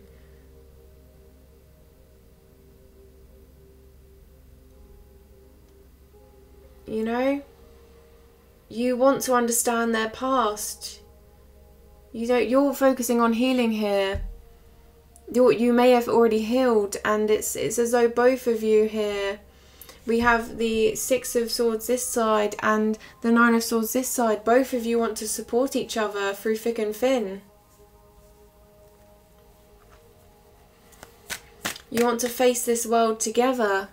You know? You want to understand their past. You're focusing on healing here. You may have already healed, and it's as though both of you here, we have the Six of Swords this side and the Nine of Swords this side. Both of you want to support each other through thick and thin. You want to face this world together.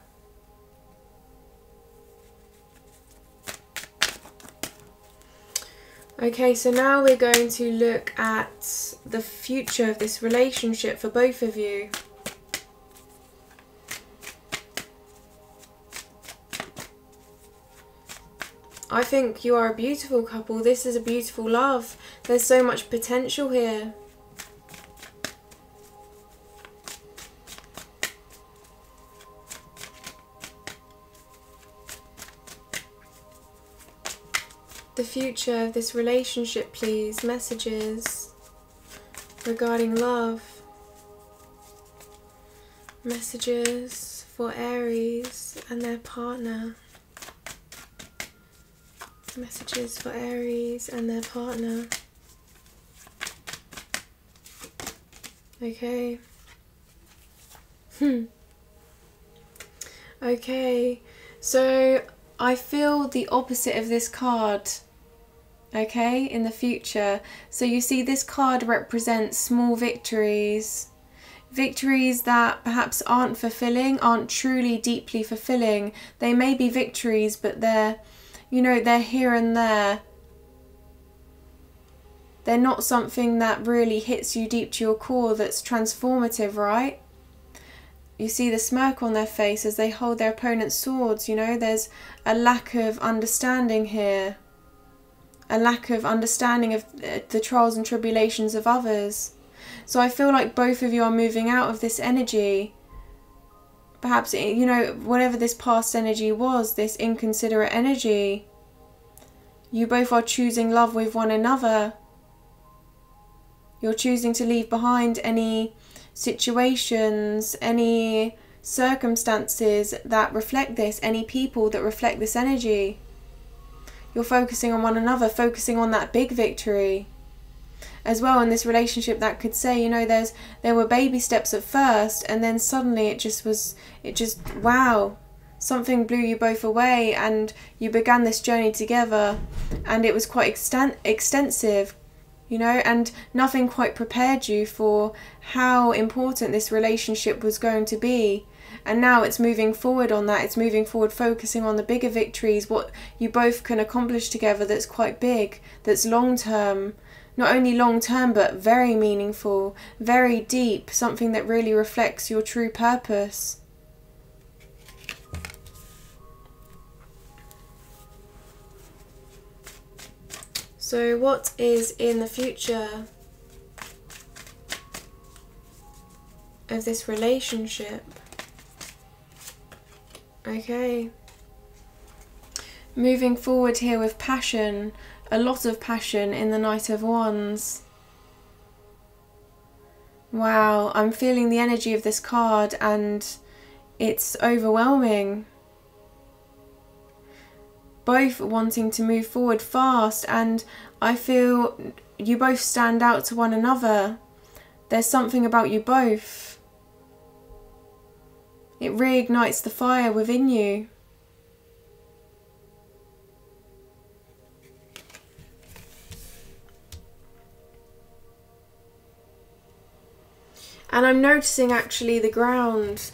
Okay, so now we're going to look at the future of this relationship for both of you. I think you are a beautiful couple. This is a beautiful love. There's so much potential here. The future of this relationship, please. Messages regarding love. Messages for Aries and their partner. Messages for Aries and their partner. Okay. Okay. So I feel the opposite of this card. Okay, in the future. So you see this card represents small victories. Victories that perhaps aren't fulfilling, aren't truly deeply fulfilling. They may be victories, but they're, you know, they're here and there. They're not something that really hits you deep to your core, that's transformative, right? You see the smirk on their face as they hold their opponent's swords, you know, there's a lack of understanding here. A lack of understanding of the trials and tribulations of others. So I feel like both of you are moving out of this energy. Perhaps, you know, whatever this past energy was, this inconsiderate energy. You both are choosing love with one another. You're choosing to leave behind any situations, any circumstances that reflect this, any people that reflect this energy. You're focusing on one another, focusing on that big victory. As well, in this relationship, that could say, you know, there were baby steps at first, and then suddenly it just wow, something blew you both away, and you began this journey together, and it was quite extensive, you know, and nothing quite prepared you for how important this relationship was going to be. And now it's moving forward on that. It's moving forward, focusing on the bigger victories, what you both can accomplish together that's quite big, that's long-term. Not only long-term, but very meaningful, very deep, something that really reflects your true purpose. So what is in the future of this relationship? Okay. Moving forward here with passion, a lot of passion in the Knight of Wands. Wow, I'm feeling the energy of this card and it's overwhelming. Both wanting to move forward fast, and I feel you both stand out to one another. There's something about you both. It reignites the fire within you. And I'm noticing actually the ground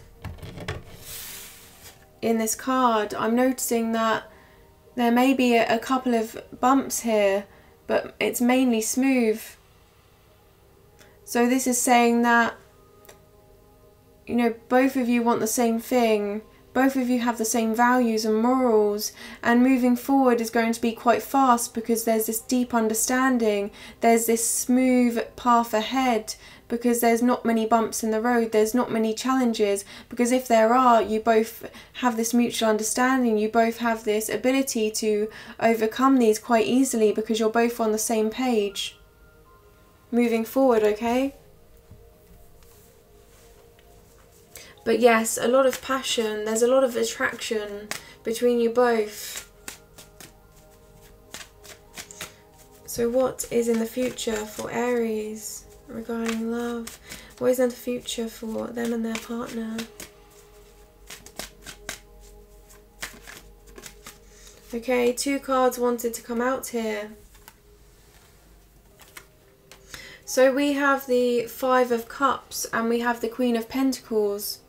in this card. I'm noticing that there may be a couple of bumps here, but it's mainly smooth. So this is saying that, you know, both of you want the same thing. Both of you have the same values and morals, and moving forward is going to be quite fast because there's this deep understanding. There's this smooth path ahead because there's not many bumps in the road, there's not many challenges, because if there are, you both have this mutual understanding, you both have this ability to overcome these quite easily because you're both on the same page. Moving forward, okay? But yes, a lot of passion, there's a lot of attraction between you both. So what is in the future for Aries regarding love? What is in the future for them and their partner? Okay, 2 cards wanted to come out here. So we have the 5 of Cups and we have the Queen of Pentacles.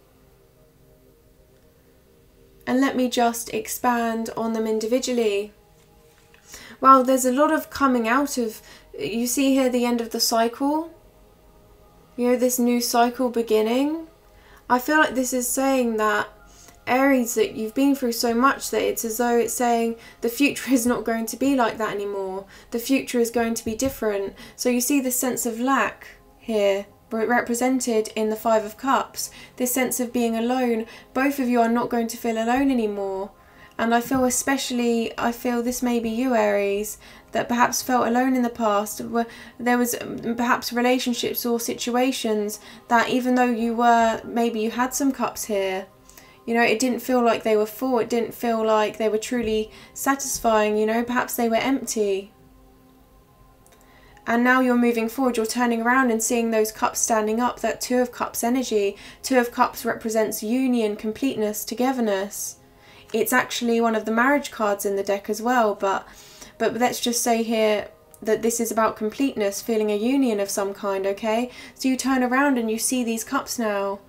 And let me just expand on them individually. Wow, there's a lot of coming out of, you see here the end of the cycle. You know, this new cycle beginning. I feel like this is saying that, Aries, that you've been through so much that it's as though it's saying the future is not going to be like that anymore. The future is going to be different. So you see this sense of lack here, represented in the 5 of Cups. This sense of being alone. Both of you are not going to feel alone anymore. And I feel especially, this may be you, Aries, that perhaps felt alone in the past, where there was perhaps relationships or situations that even though maybe you had some cups here, you know, it didn't feel like they were full, it didn't feel like they were truly satisfying, you know, perhaps they were empty. And now you're moving forward, you're turning around and seeing those cups standing up, that 2 of Cups energy. 2 of Cups represents union, completeness, togetherness. It's actually one of the marriage cards in the deck as well, but let's just say here that this is about completeness, feeling a union of some kind, okay? So you turn around and you see these cups now,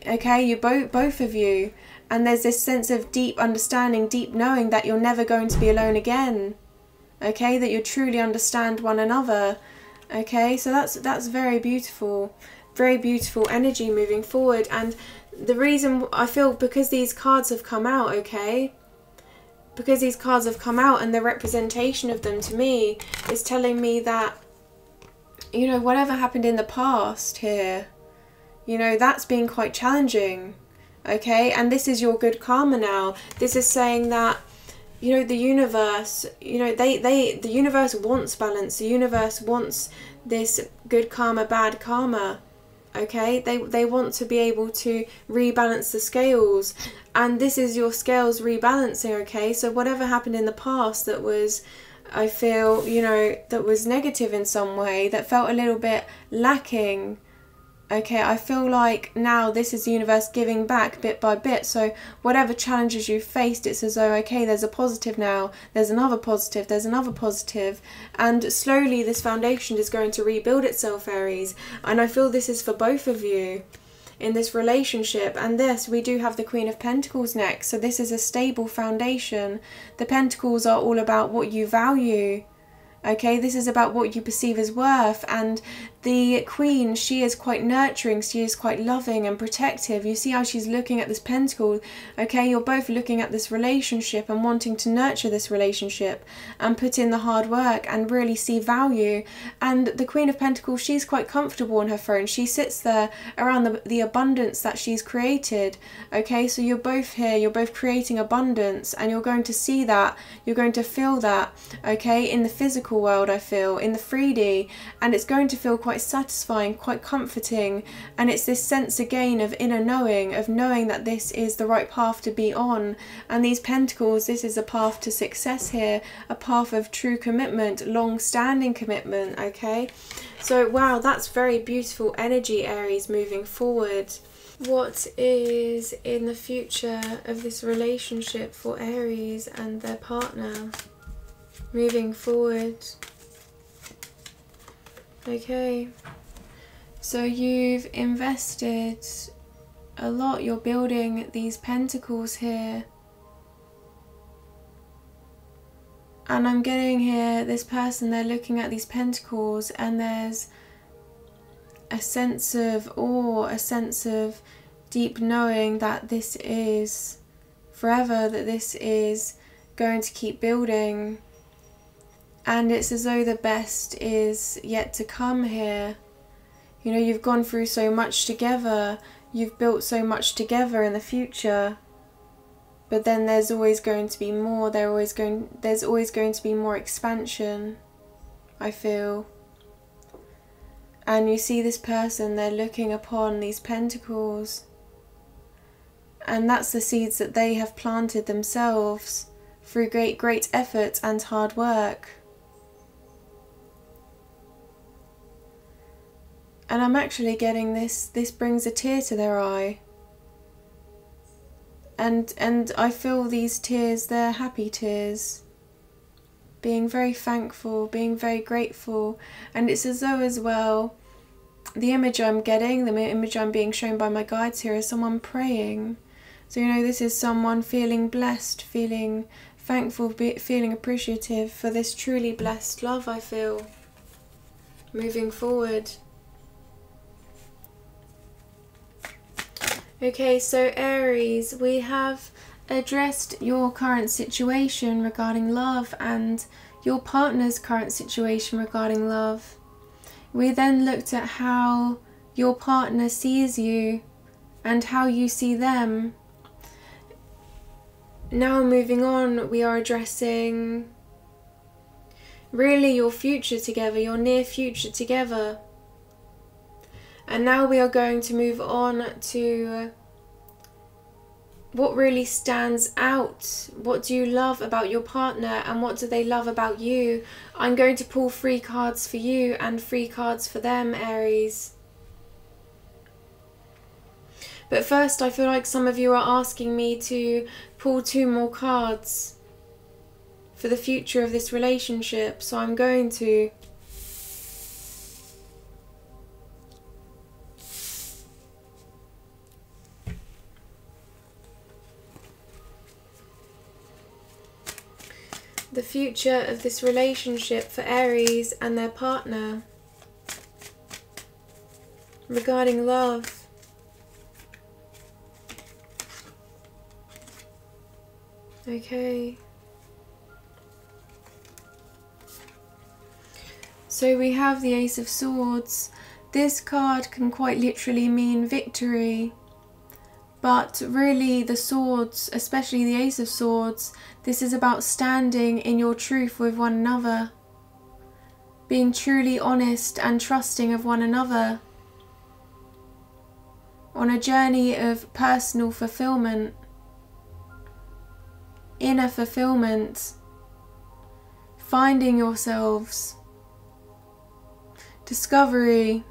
okay? You both of you, and there's this sense of deep understanding, deep knowing that you're never going to be alone again, okay? That you truly understand one another, okay? So that's very beautiful energy moving forward. And the reason I feel, because these cards have come out, okay, because these cards have come out and the representation of them to me is telling me that, you know, whatever happened in the past here, you know, that's been quite challenging, okay? And this is your good karma now. This is saying that, you know, the universe, you know, the universe wants balance. The universe wants this good karma, bad karma. Okay, they want to be able to rebalance the scales, and this is your scales rebalancing, okay? So whatever happened in the past that was, I feel, you know, that was negative in some way, that felt a little bit lacking, okay, I feel like now this is the universe giving back bit by bit. So whatever challenges you faced, it's as though, okay, there's a positive now, there's another positive, there's another positive, and slowly this foundation is going to rebuild itself, Aries. And I feel this is for both of you in this relationship. And this, we do have the Queen of Pentacles next, so this is a stable foundation. The Pentacles are all about what you value. Okay, this is about what you perceive as worth, and the Queen, she is quite nurturing, she is quite loving and protective. You see how she's looking at this pentacle, okay? You're both looking at this relationship and wanting to nurture this relationship and put in the hard work and really see value. And the Queen of Pentacles, she's quite comfortable on her throne. She sits there around the abundance that she's created, okay? So you're both here, you're both creating abundance, and you're going to see that, you're going to feel that, okay, in the physical physical world, I feel, in the 3D, and it's going to feel quite satisfying, quite comforting, and it's this sense again of inner knowing, of knowing that this is the right path to be on. And these pentacles, this is a path to success here, a path of true commitment, long-standing commitment, okay? So wow, that's very beautiful energy, Aries, moving forward. What is in the future of this relationship for Aries and their partner moving forward? Okay, so you've invested a lot, you're building these pentacles here. And I'm getting here, this person, they're looking at these pentacles, and there's a sense of awe, a sense of deep knowing that this is forever, that this is going to keep building. And it's as though the best is yet to come here. You know, you've gone through so much together, you've built so much together in the future. But then there's always going to be more, there's always going to be more expansion, I feel. And you see this person, they're looking upon these pentacles. And that's the seeds that they have planted themselves through great effort and hard work. And I'm actually getting this brings a tear to their eye. And I feel these tears, they're happy tears. Being very thankful, being very grateful. And it's as though as well, the image I'm getting, the image I'm being shown by my guides here is someone praying. So, you know, this is someone feeling blessed, feeling thankful, feeling appreciative for this truly blessed love, I feel, moving forward. Okay, so Aries, we have addressed your current situation regarding love and your partner's current situation regarding love. We then looked at how your partner sees you and how you see them. Now moving on, we are addressing really your future together, your near future together. And now we are going to move on to what really stands out. What do you love about your partner and what do they love about you? I'm going to pull 3 cards for you and 3 cards for them, Aries. But first, I feel like some of you are asking me to pull 2 more cards for the future of this relationship, so I'm going to. The future of this relationship for Aries and their partner regarding love. Okay. So we have the Ace of Swords. This card can quite literally mean victory. But really the swords, especially the Ace of Swords, this is about standing in your truth with one another. Being truly honest and trusting of one another. On a journey of personal fulfillment. Inner fulfillment. Finding yourselves. Discovery.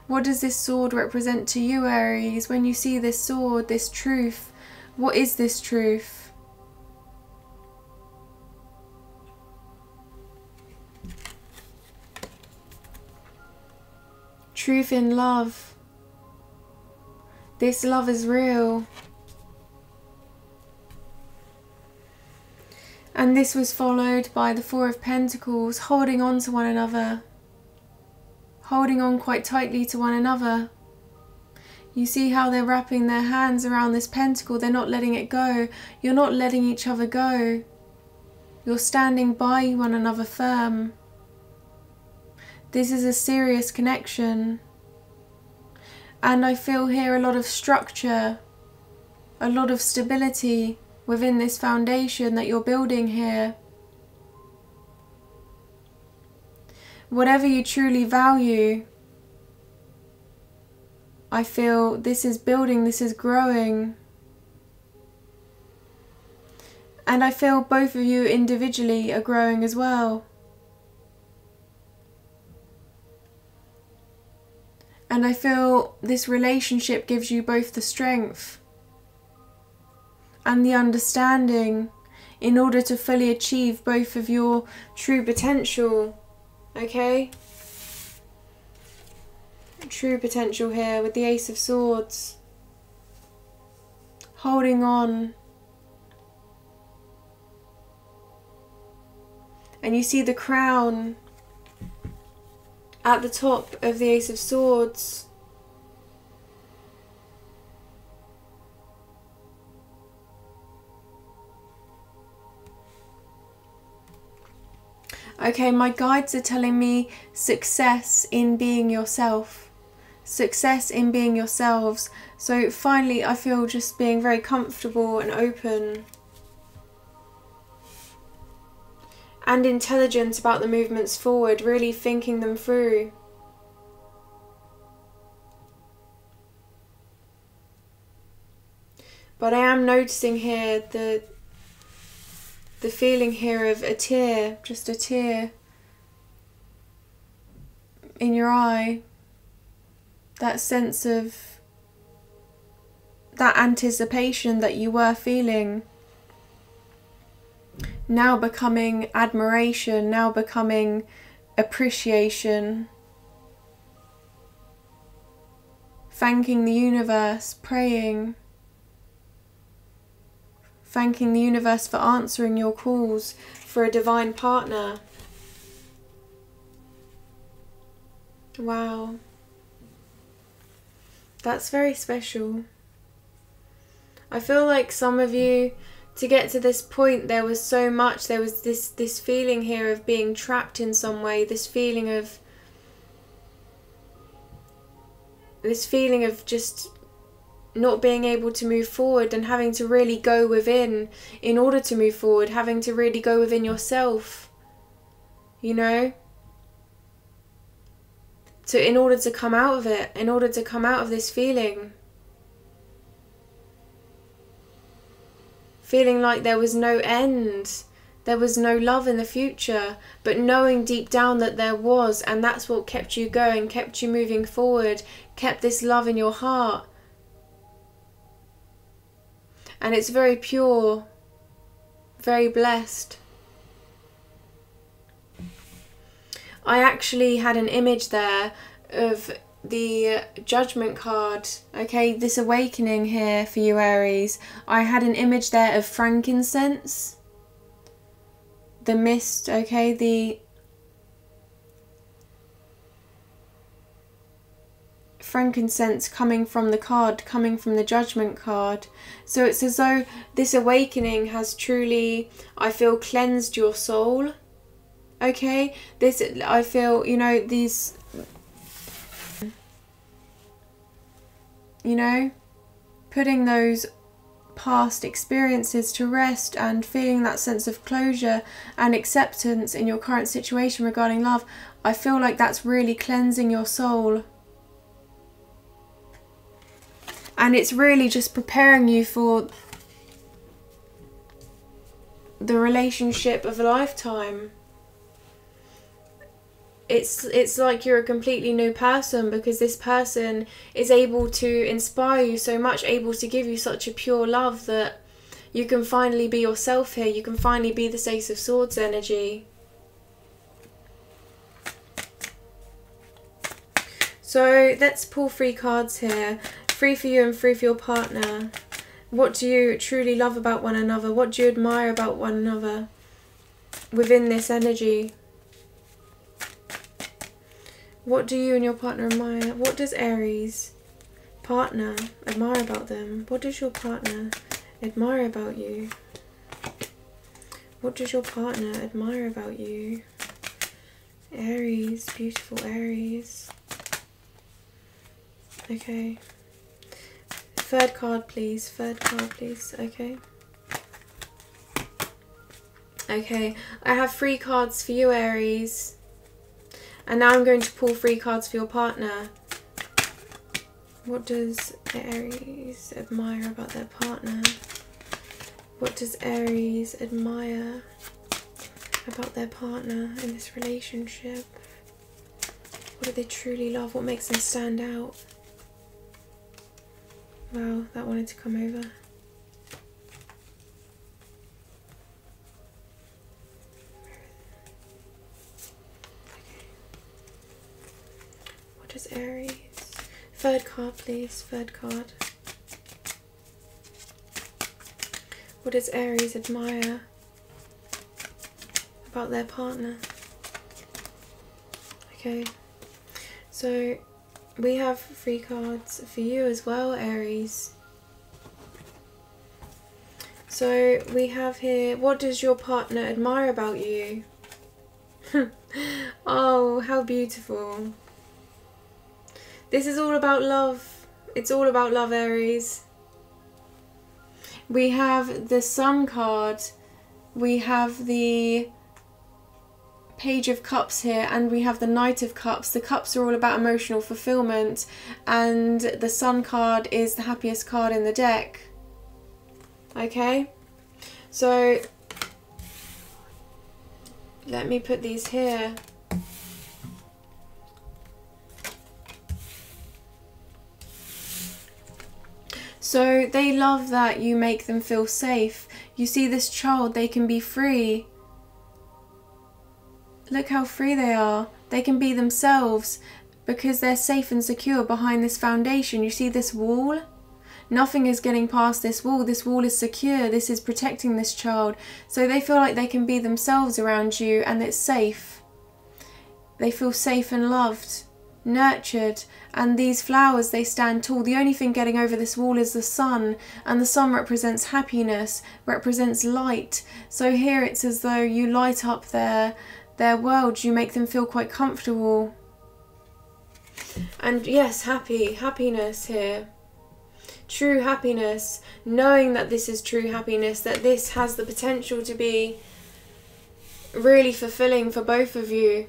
What does this sword represent to you, Aries? When you see this sword, this truth, what is this truth? Truth in love. This love is real. And this was followed by the 4 of Pentacles, holding on to one another. Holding on quite tightly to one another. You see how they're wrapping their hands around this pentacle. They're not letting it go. You're not letting each other go. You're standing by one another firm. This is a serious connection. And I feel here a lot of structure, a lot of stability within this foundation that you're building here. whatever you truly value, I feel this is building, this is growing. And I feel both of you individually are growing as well. And I feel this relationship gives you both the strength and the understanding in order to fully achieve both of your true potential. Okay? True potential here with the Ace of Swords. Holding on. And you see the crown at the top of the Ace of Swords. Okay, my guides are telling me success in being yourself. Success in being yourselves. So finally I feel just being very comfortable and open and intelligent about the movements forward, really thinking them through. But I am noticing here the feeling here of a tear, just a tear in your eye. That sense of that anticipation that you were feeling now becoming admiration, now becoming appreciation. Thanking the universe, praying. Thanking the universe for answering your calls for a divine partner. Wow. That's very special. I feel like some of you, to get to this point, there was so much, there was this feeling here of being trapped in some way, this feeling of just not being able to move forward and having to really go within in order to move forward, having to really go within yourself, you know, in order to come out of it, in order to come out of this feeling. Feeling like there was no end, there was no love in the future, but knowing deep down that there was, and that's what kept you going, kept you moving forward, kept this love in your heart. And it's very pure, very blessed. I actually had an image there of the Judgment card, okay, this awakening here for you, Aries. I had an image there of frankincense, the mist, okay, the frankincense coming from the card, coming from the Judgment card. So it's as though this awakening has truly, I feel, cleansed your soul, okay. This, I feel, you know, these, you know, putting those past experiences to rest and feeling that sense of closure and acceptance in your current situation regarding love. I feel like that's really cleansing your soul. And it's really just preparing you for the relationship of a lifetime. It's like you're a completely new person, because this person is able to inspire you so much, able to give you such a pure love that you can finally be yourself here. You can finally be this Ace of Swords energy. So let's pull 3 cards here. 3 for you and 3 for your partner. What do you truly love about one another? What do you admire about one another within this energy? What do you and your partner admire? What does Aries partner admire about them? What does your partner admire about you? What does your partner admire about you? Aries, beautiful Aries. Okay. 3rd card, please. 3rd card, please. Okay. Okay. I have 3 cards for you, Aries. And now I'm going to pull 3 cards for your partner. What does Aries admire about their partner? What does Aries admire about their partner in this relationship? What do they truly love? What makes them stand out? Wow, that wanted to come over. Okay. What does Aries? 3rd card, please. 3rd card. What does Aries admire about their partner? Okay. So we have 3 cards for you as well, Aries. So we have here, what does your partner admire about you? Oh, how beautiful. This is all about love. It's all about love, Aries. We have the Sun card. We have the Page of Cups here, and we have the Knight of Cups. The cups are all about emotional fulfillment, and the Sun card is the happiest card in the deck. Okay, so let me put these here. So they love that you make them feel safe. You see this child, they can be free. Look how free they are. They can be themselves because they're safe and secure behind this foundation. You see this wall? Nothing is getting past this wall. This wall is secure. This is protecting this child. So they feel like they can be themselves around you and it's safe. They feel safe and loved, nurtured, and these flowers, they stand tall. The only thing getting over this wall is the sun, and the sun represents happiness, represents light. So here it's as though you light up their world. You make them feel quite comfortable. And yes, happiness here. True happiness, knowing that this is true happiness, that this has the potential to be really fulfilling for both of you.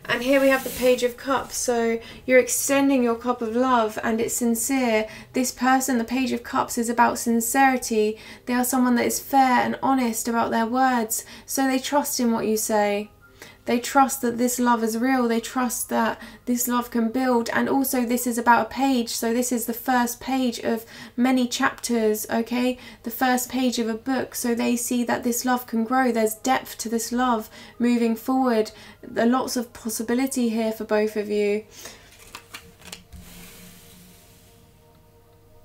And here we have the Page of Cups. So you're extending your cup of love and it's sincere. This person, the Page of Cups, is about sincerity. They are someone that is fair and honest about their words. So they trust in what you say. They trust that this love is real. They trust that this love can build. And also this is about a page. So this is the first page of many chapters, okay? The first page of a book. So they see that this love can grow. There's depth to this love moving forward. There are lots of possibility here for both of you.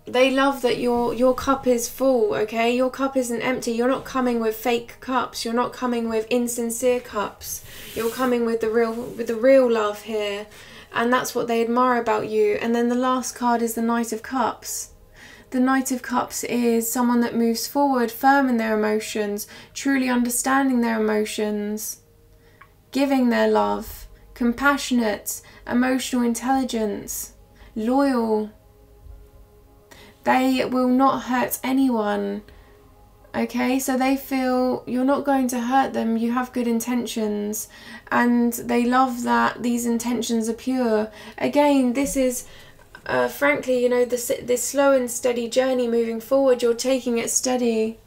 They love that your cup is full, okay? Your cup isn't empty. You're not coming with fake cups. You're not coming with insincere cups. You're coming with the real love here. And that's what they admire about you. And then the last card is the Knight of Cups. The Knight of Cups is someone that moves forward, firm in their emotions, truly understanding their emotions, giving their love, compassionate, emotional intelligence, loyal. They will not hurt anyone, okay? So they feel you're not going to hurt them. You have good intentions, and they love that these intentions are pure. Again, this is, frankly, you know, this slow and steady journey moving forward. You're taking it steady.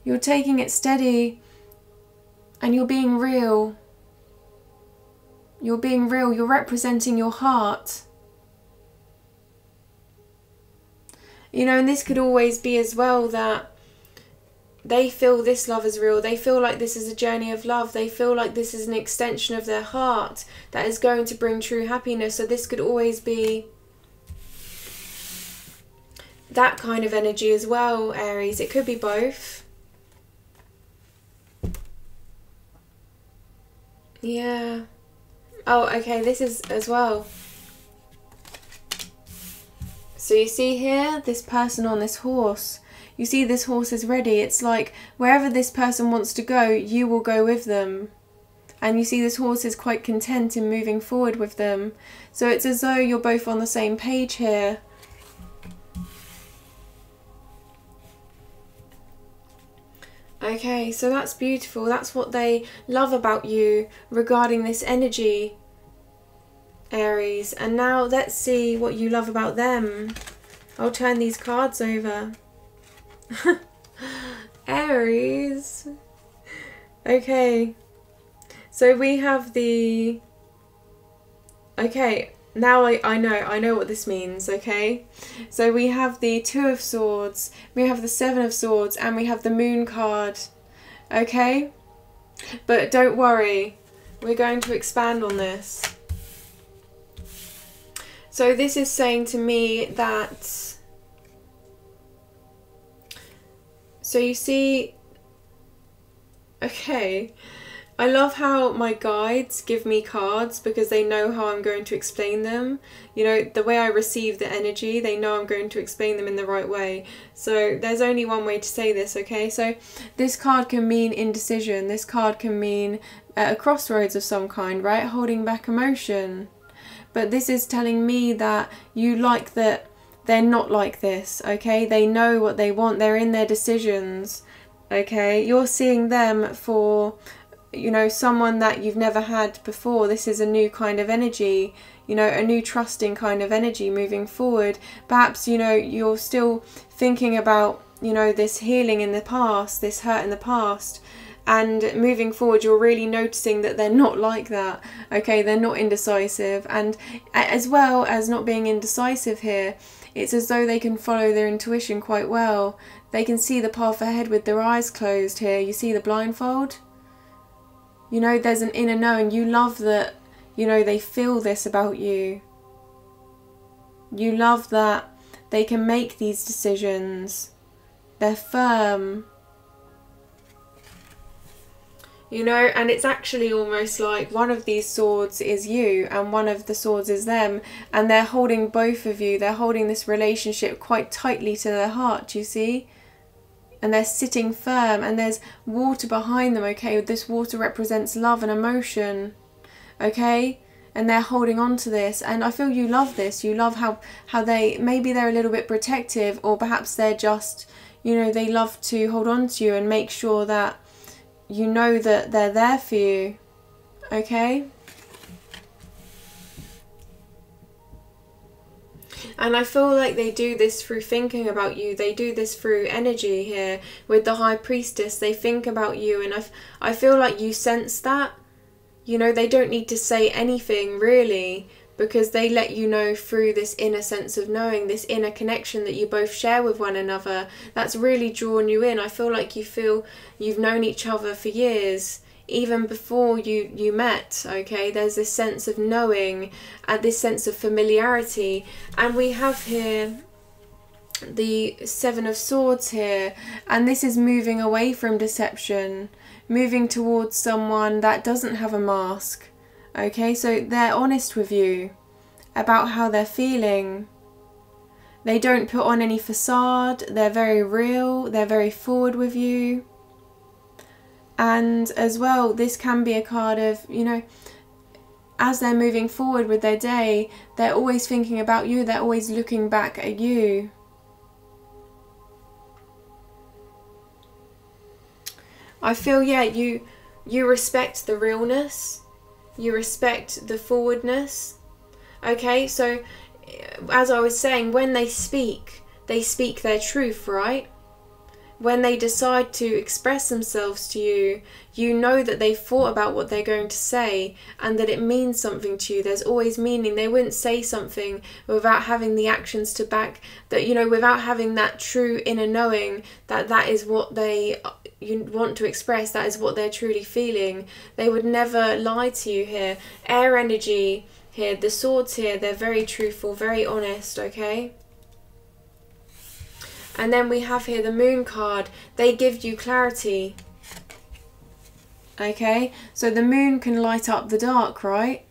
You're taking it steady, and you're being real. You're being real. You're representing your heart. You know, and this could always be as well that they feel this love is real. They feel like this is a journey of love. They feel like this is an extension of their heart that is going to bring true happiness. So this could always be that kind of energy as well, Aries. It could be both. Yeah. Oh, okay, this is as well. So you see here, this person on this horse. You see this horse is ready. It's like wherever this person wants to go, you will go with them. And you see this horse is quite content in moving forward with them. So it's as though you're both on the same page here. Okay, so that's beautiful. That's what they love about you regarding this energy, Aries. And now let's see what you love about them. I'll turn these cards over. Aries. Okay. So we have the... Okay, now I know what this means, okay? So we have the Two of Swords, we have the Seven of Swords, and we have the Moon card, okay? But don't worry, we're going to expand on this. So this is saying to me that... So you see... Okay... I love how my guides give me cards because they know how I'm going to explain them. You know, the way I receive the energy, they know I'm going to explain them in the right way. So there's only one way to say this, okay? So this card can mean indecision. This card can mean a crossroads of some kind, right? Holding back emotion. But this is telling me that you like that they're not like this, okay? They know what they want. They're in their decisions, okay? You're seeing them for... you know, someone that you've never had before. This is a new kind of energy, you know, a new trusting kind of energy moving forward. Perhaps, you know, you're still thinking about, you know, this healing in the past, this hurt in the past, and moving forward you're really noticing that they're not like that, okay? They're not indecisive, and as well as not being indecisive here, it's as though they can follow their intuition quite well. They can see the path ahead with their eyes closed here. You see the blindfold? You know, there's an inner knowing. You love that, you know, they feel this about you. You love that they can make these decisions. They're firm. You know, and it's actually almost like one of these swords is you and one of the swords is them. And they're holding both of you. They're holding this relationship quite tightly to their heart, you see? And they're sitting firm, and there's water behind them, okay? This water represents love and emotion, okay? And they're holding on to this, and I feel you love this. You love how they, maybe they're a little bit protective, or perhaps they're just, you know, they love to hold on to you and make sure that you know that they're there for you, okay? And I feel like they do this through thinking about you. They do this through energy here. With the High Priestess, they think about you. And I feel like you sense that. You know, they don't need to say anything, really. Because they let you know through this inner sense of knowing. This inner connection that you both share with one another. That's really drawn you in. I feel like you feel you've known each other for years. Even before you met, okay? There's this sense of knowing and this sense of familiarity. And we have here the Seven of Swords here. And this is moving away from deception. Moving towards someone that doesn't have a mask. Okay, so they're honest with you about how they're feeling. They don't put on any facade. They're very real. They're very forward with you. And as well, this can be a card of, you know, as they're moving forward with their day, they're always thinking about you. They're always looking back at you. I feel, yeah, you respect the realness. You respect the forwardness. Okay, so as I was saying, when they speak their truth, right? When they decide to express themselves to you, you know that they've thought about what they're going to say and that it means something to you. There's always meaning. They wouldn't say something without having the actions to back that, you know, without having that true inner knowing that that is what they want to express, that is what they're truly feeling. They would never lie to you here. Air energy here, the swords here, they're very truthful, very honest, okay? And then we have here the Moon card. They give you clarity. Okay, so the moon can light up the dark, right?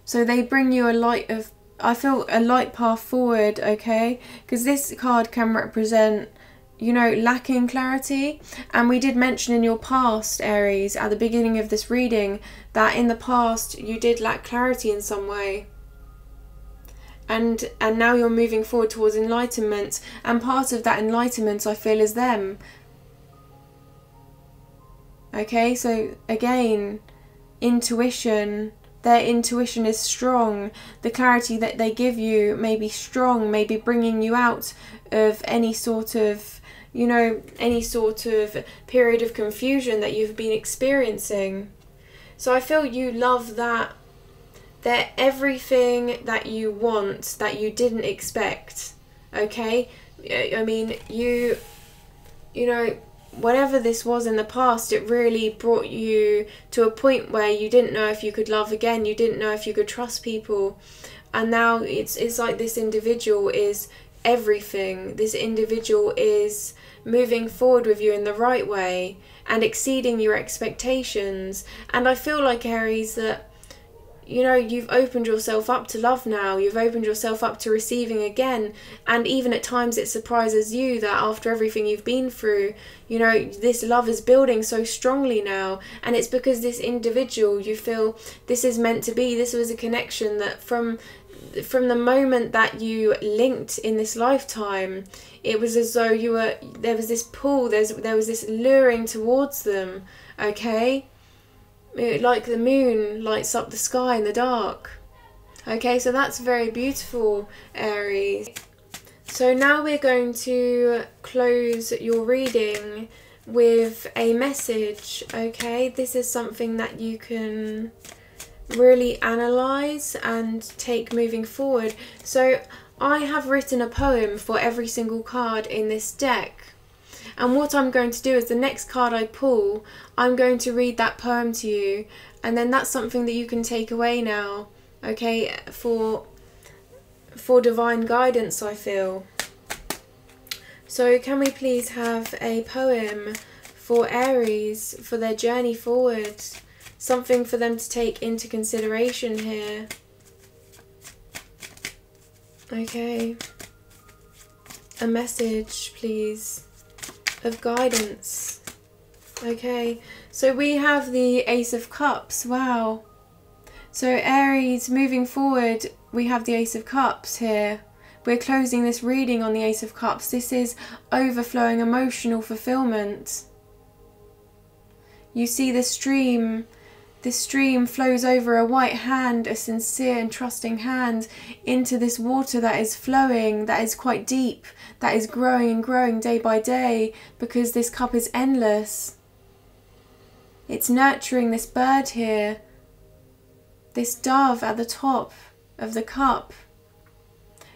So they bring you a light of, I feel, a light path forward, okay? Because this card can represent, you know, lacking clarity. And we did mention in your past, Aries, at the beginning of this reading, that in the past you did lack clarity in some way. And now you're moving forward towards enlightenment, and part of that enlightenment I feel is them. Okay, so again, intuition. Their intuition is strong. The clarity that they give you may be strong, may be bringing you out of any sort of, you know, any sort of period of confusion that you've been experiencing. So I feel you love that. They're everything that you want that you didn't expect. Okay? I mean, you know, whatever this was in the past, it really brought you to a point where you didn't know if you could love again, you didn't know if you could trust people, and now it's like this individual is everything. This individual is moving forward with you in the right way and exceeding your expectations. And I feel like, Aries, that, you know, you've opened yourself up to love now. You've opened yourself up to receiving again. And even at times it surprises you that after everything you've been through, you know, this love is building so strongly now. And it's because this individual, you feel this is meant to be. This was a connection that from the moment that you linked in this lifetime, it was as though there was this pull, there was this luring towards them, okay? Like the moon lights up the sky in the dark. Okay, so that's very beautiful, Aries. So now we're going to close your reading with a message, okay? This is something that you can really analyze and take moving forward. So I have written a poem for every single card in this deck. And what I'm going to do is the next card I pull, I'm going to read that poem to you, and then that's something that you can take away now, okay, for divine guidance, I feel. So can we please have a poem for Aries, for their journey forward, something for them to take into consideration here. Okay, a message, please, of guidance. Okay, so we have the Ace of Cups. Wow. So Aries, moving forward, we have the Ace of Cups here. We're closing this reading on the Ace of Cups. This is overflowing emotional fulfillment. You see the stream. This stream flows over a white hand, a sincere and trusting hand, into this water that is flowing, that is quite deep, that is growing and growing day by day, because this cup is endless. It's nurturing this bird here, this dove at the top of the cup.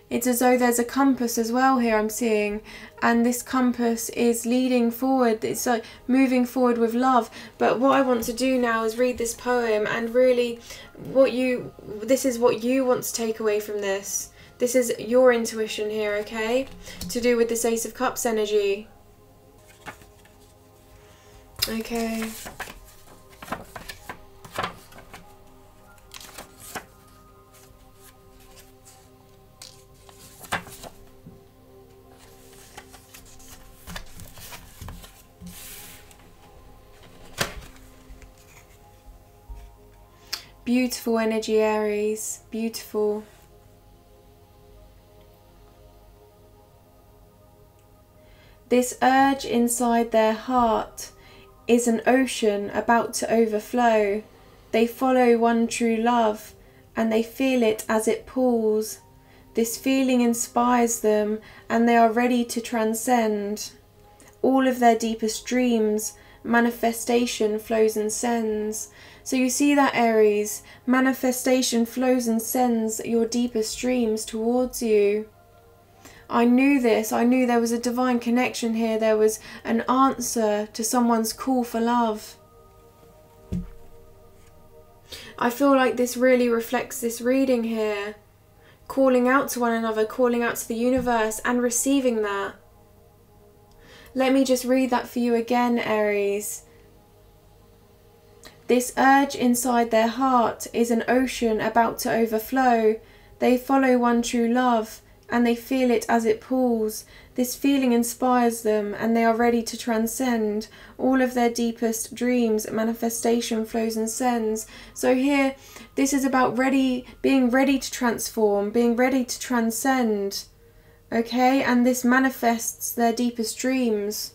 It's as though there's a compass as well here, I'm seeing, and this compass is leading forward. It's like moving forward with love. But what I want to do now is read this poem, and really this is what you want to take away from this. This is your intuition here, okay? To do with this Ace of Cups energy. Okay. Beautiful energy, Aries. Beautiful. This urge inside their heart is an ocean about to overflow. They follow one true love, and they feel it as it pulls. This feeling inspires them, and they are ready to transcend all of their deepest dreams. Manifestation flows and sends. So you see that, Aries, manifestation flows and sends your deepest dreams towards you. I knew this. I knew there was a divine connection here. There was an answer to someone's call for love. I feel like this really reflects this reading here. Calling out to one another, calling out to the universe, and receiving that. Let me just read that for you again, Aries. This urge inside their heart is an ocean about to overflow. They follow one true love, and they feel it as it pulls. This feeling inspires them, and they are ready to transcend all of their deepest dreams. Manifestation flows and sends. So here, this is about being ready to transform, being ready to transcend. Okay, and this manifests their deepest dreams.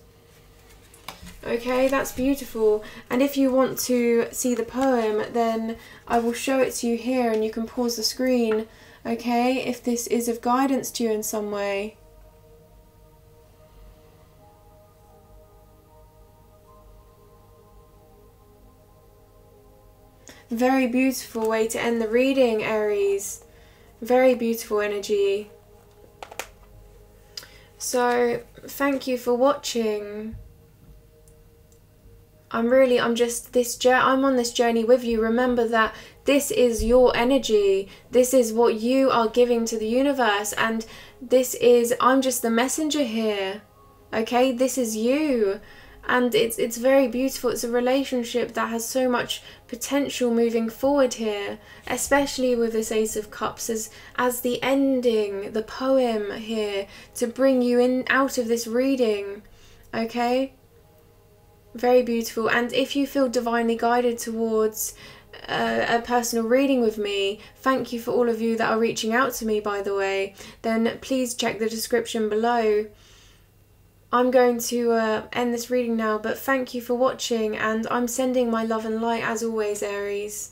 Okay, that's beautiful. And if you want to see the poem, then I will show it to you here and you can pause the screen, okay, if this is of guidance to you in some way. Very beautiful way to end the reading, Aries. Very beautiful energy. So, thank you for watching. I'm on this journey with you. Remember that this is your energy. This is what you are giving to the universe. And I'm just the messenger here. Okay, this is you. And it's very beautiful. It's a relationship that has so much potential moving forward here, especially with this Ace of Cups as the ending, the poem here, to bring you out of this reading. Okay? Very beautiful. And if you feel divinely guided towards a personal reading with me, thank you for all of you that are reaching out to me, by the way, then please check the description below. I'm going to end this reading now, but thank you for watching, and I'm sending my love and light as always, Aries.